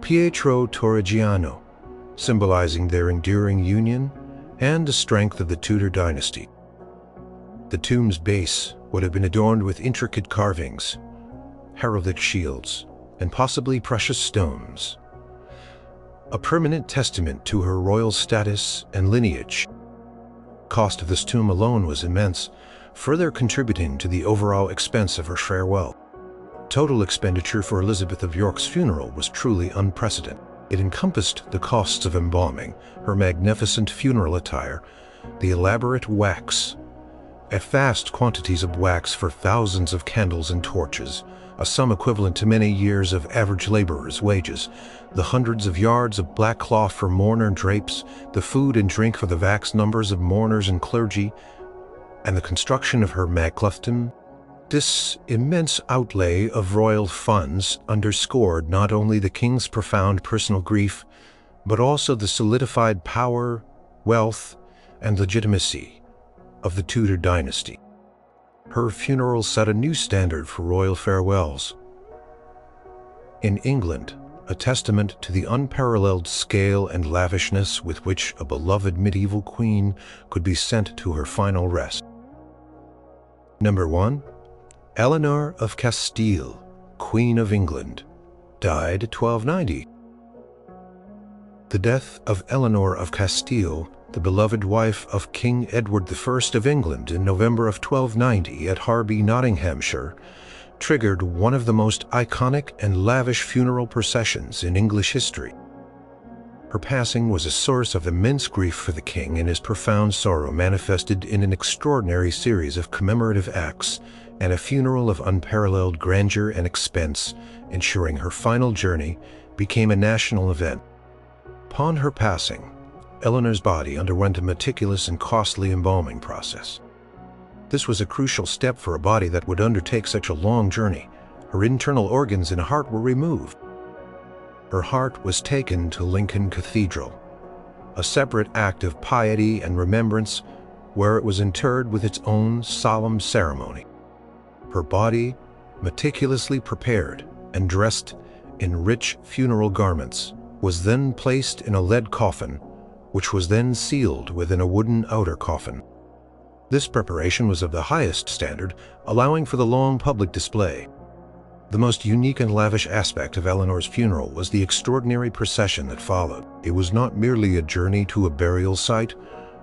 Pietro Torrigiano, symbolizing their enduring union and the strength of the Tudor dynasty. The tomb's base would have been adorned with intricate carvings, heraldic shields, and possibly precious stones, a permanent testament to her royal status and lineage. The cost of this tomb alone was immense, further contributing to the overall expense of her farewell. Total expenditure for Elizabeth of York's funeral was truly unprecedented. It encompassed the costs of embalming, her magnificent funeral attire, the elaborate wax, vast quantities of wax for thousands of candles and torches, a sum equivalent to many years of average laborers' wages, the hundreds of yards of black cloth for mourner drapes, the food and drink for the vast numbers of mourners and clergy, and the construction of her magcluftum. This immense outlay of royal funds underscored not only the king's profound personal grief, but also the solidified power, wealth, and legitimacy of the Tudor dynasty. Her funeral set a new standard for royal farewells. In England, a testament to the unparalleled scale and lavishness with which a beloved medieval queen could be sent to her final rest. Number 1. Eleanor of Castile, Queen of England, died 1290. The death of Eleanor of Castile, the beloved wife of King Edward I of England in November of 1290 at Harby, Nottinghamshire, triggered one of the most iconic and lavish funeral processions in English history. Her passing was a source of immense grief for the king, and his profound sorrow manifested in an extraordinary series of commemorative acts and a funeral of unparalleled grandeur and expense, ensuring her final journey became a national event. Upon her passing, Eleanor's body underwent a meticulous and costly embalming process. This was a crucial step for a body that would undertake such a long journey. Her internal organs and heart were removed. Her heart was taken to Lincoln Cathedral, a separate act of piety and remembrance, where it was interred with its own solemn ceremony. Her body, meticulously prepared and dressed in rich funeral garments, was then placed in a lead coffin, which was then sealed within a wooden outer coffin. This preparation was of the highest standard, allowing for the long public display. The most unique and lavish aspect of Eleanor's funeral was the extraordinary procession that followed. It was not merely a journey to a burial site,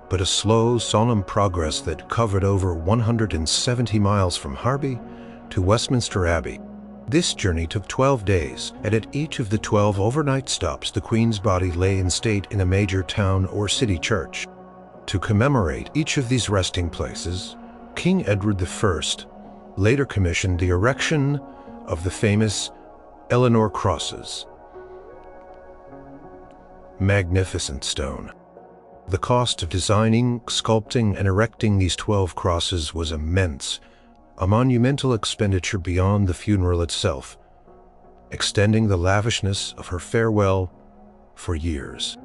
but a slow, solemn progress that covered over 170 miles from Harby to Westminster Abbey. This journey took 12 days, and at each of the 12 overnight stops, the Queen's body lay in state in a major town or city church. To commemorate each of these resting places, King Edward I later commissioned the erection of the famous Eleanor crosses. Magnificent stone. The cost of designing, sculpting, and erecting these 12 crosses was immense, a monumental expenditure beyond the funeral itself. extending the lavishness of her farewell for years.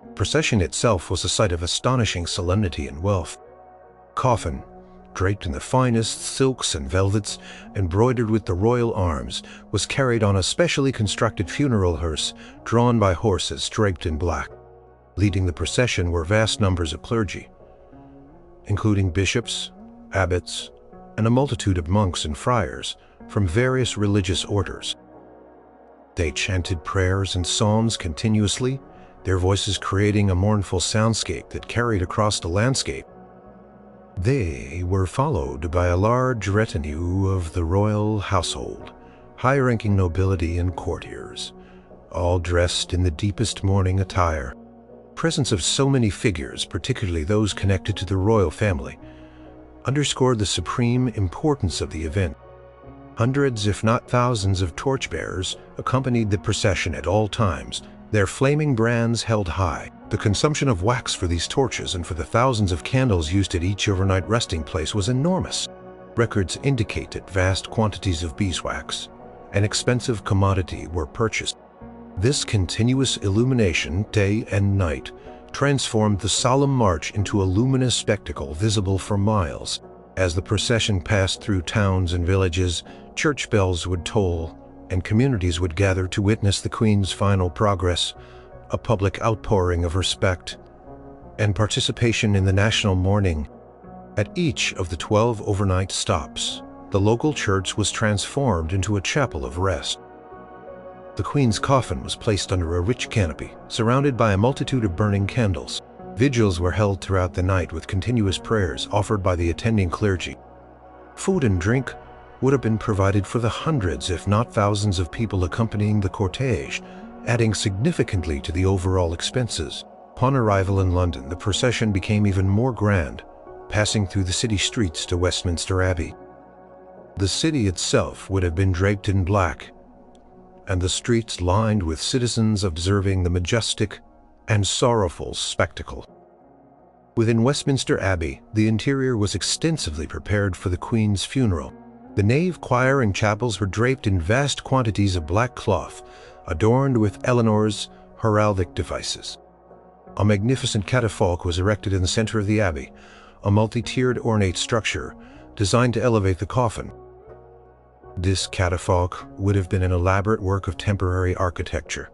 The procession itself was a sight of astonishing solemnity and wealth. Coffin, draped in the finest silks and velvets, embroidered with the royal arms, was carried on a specially constructed funeral hearse drawn by horses draped in black. Leading the procession were vast numbers of clergy, including bishops, abbots, and a multitude of monks and friars from various religious orders. They chanted prayers and psalms continuously, their voices creating a mournful soundscape that carried across the landscape. They were followed by a large retinue of the royal household, high-ranking nobility and courtiers, all dressed in the deepest mourning attire. The presence of so many figures, particularly those connected to the royal family, underscored the supreme importance of the event. Hundreds, if not thousands, of torchbearers accompanied the procession at all times, their flaming brands held high. The consumption of wax for these torches and for the thousands of candles used at each overnight resting place was enormous. Records indicate that vast quantities of beeswax, an expensive commodity, were purchased. This continuous illumination, day and night, transformed the solemn march into a luminous spectacle visible for miles. As the procession passed through towns and villages, church bells would toll, and communities would gather to witness the Queen's final progress, a public outpouring of respect and participation in the national mourning. At each of the 12 overnight stops, the local church was transformed into a chapel of rest. The Queen's coffin was placed under a rich canopy, surrounded by a multitude of burning candles. Vigils were held throughout the night with continuous prayers offered by the attending clergy. Food and drink would have been provided for the hundreds, if not thousands, of people accompanying the cortege, adding significantly to the overall expenses. Upon arrival in London, the procession became even more grand, passing through the city streets to Westminster Abbey. The city itself would have been draped in black, and the streets lined with citizens observing the majestic and sorrowful spectacle. Within Westminster Abbey, the interior was extensively prepared for the Queen's funeral. The nave, choir, and chapels were draped in vast quantities of black cloth, adorned with Eleanor's heraldic devices. A magnificent catafalque was erected in the center of the abbey, a multi-tiered ornate structure designed to elevate the coffin. This catafalque would have been an elaborate work of temporary architecture,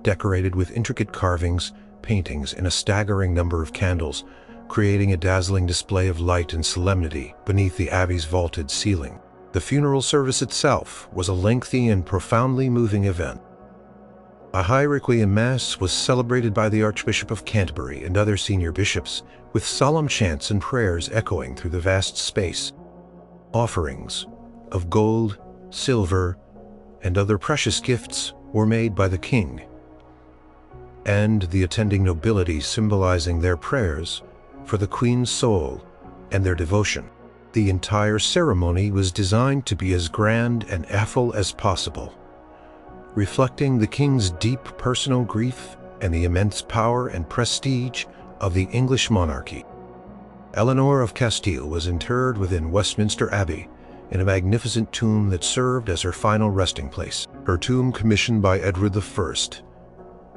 decorated with intricate carvings, paintings, and a staggering number of candles, creating a dazzling display of light and solemnity beneath the abbey's vaulted ceiling. The funeral service itself was a lengthy and profoundly moving event. A high requiem mass was celebrated by the Archbishop of Canterbury and other senior bishops, with solemn chants and prayers echoing through the vast space. Offerings of gold, silver, and other precious gifts were made by the king and the attending nobility, symbolizing their prayers for the Queen's soul and their devotion. The entire ceremony was designed to be as grand and awful as possible, reflecting the king's deep personal grief and the immense power and prestige of the English monarchy. Eleanor of Castile was interred within Westminster Abbey in a magnificent tomb that served as her final resting place. Her tomb, commissioned by Edward I,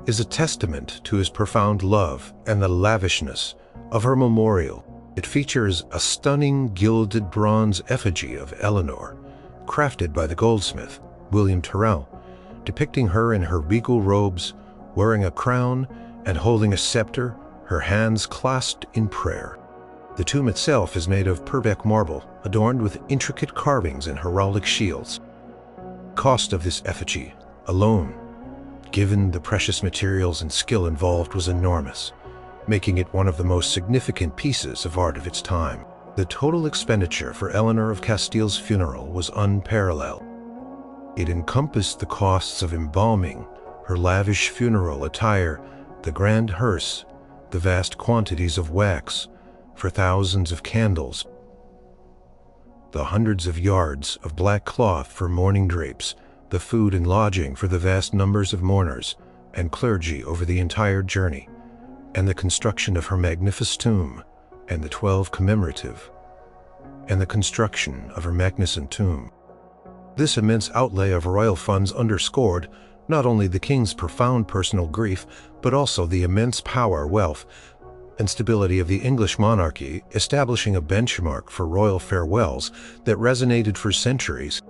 is a testament to his profound love and the lavishness of her memorial. It features a stunning gilded bronze effigy of Eleanor, crafted by the goldsmith, William Tyrrell, depicting her in her regal robes, wearing a crown and holding a scepter, her hands clasped in prayer. The tomb itself is made of Purbeck marble, adorned with intricate carvings and heraldic shields. The cost of this effigy alone, given the precious materials and skill involved, was enormous, making it one of the most significant pieces of art of its time. The total expenditure for Eleanor of Castile's funeral was unparalleled. It encompassed the costs of embalming, her lavish funeral attire, the grand hearse, the vast quantities of wax for thousands of candles, the hundreds of yards of black cloth for mourning drapes, the food and lodging for the vast numbers of mourners and clergy over the entire journey, and the construction of her magnificent tomb, and the 12 commemorative, and the construction of her magnificent tomb. This immense outlay of royal funds underscored not only the king's profound personal grief, but also the immense power, wealth, and stability of the English monarchy, establishing a benchmark for royal farewells that resonated for centuries.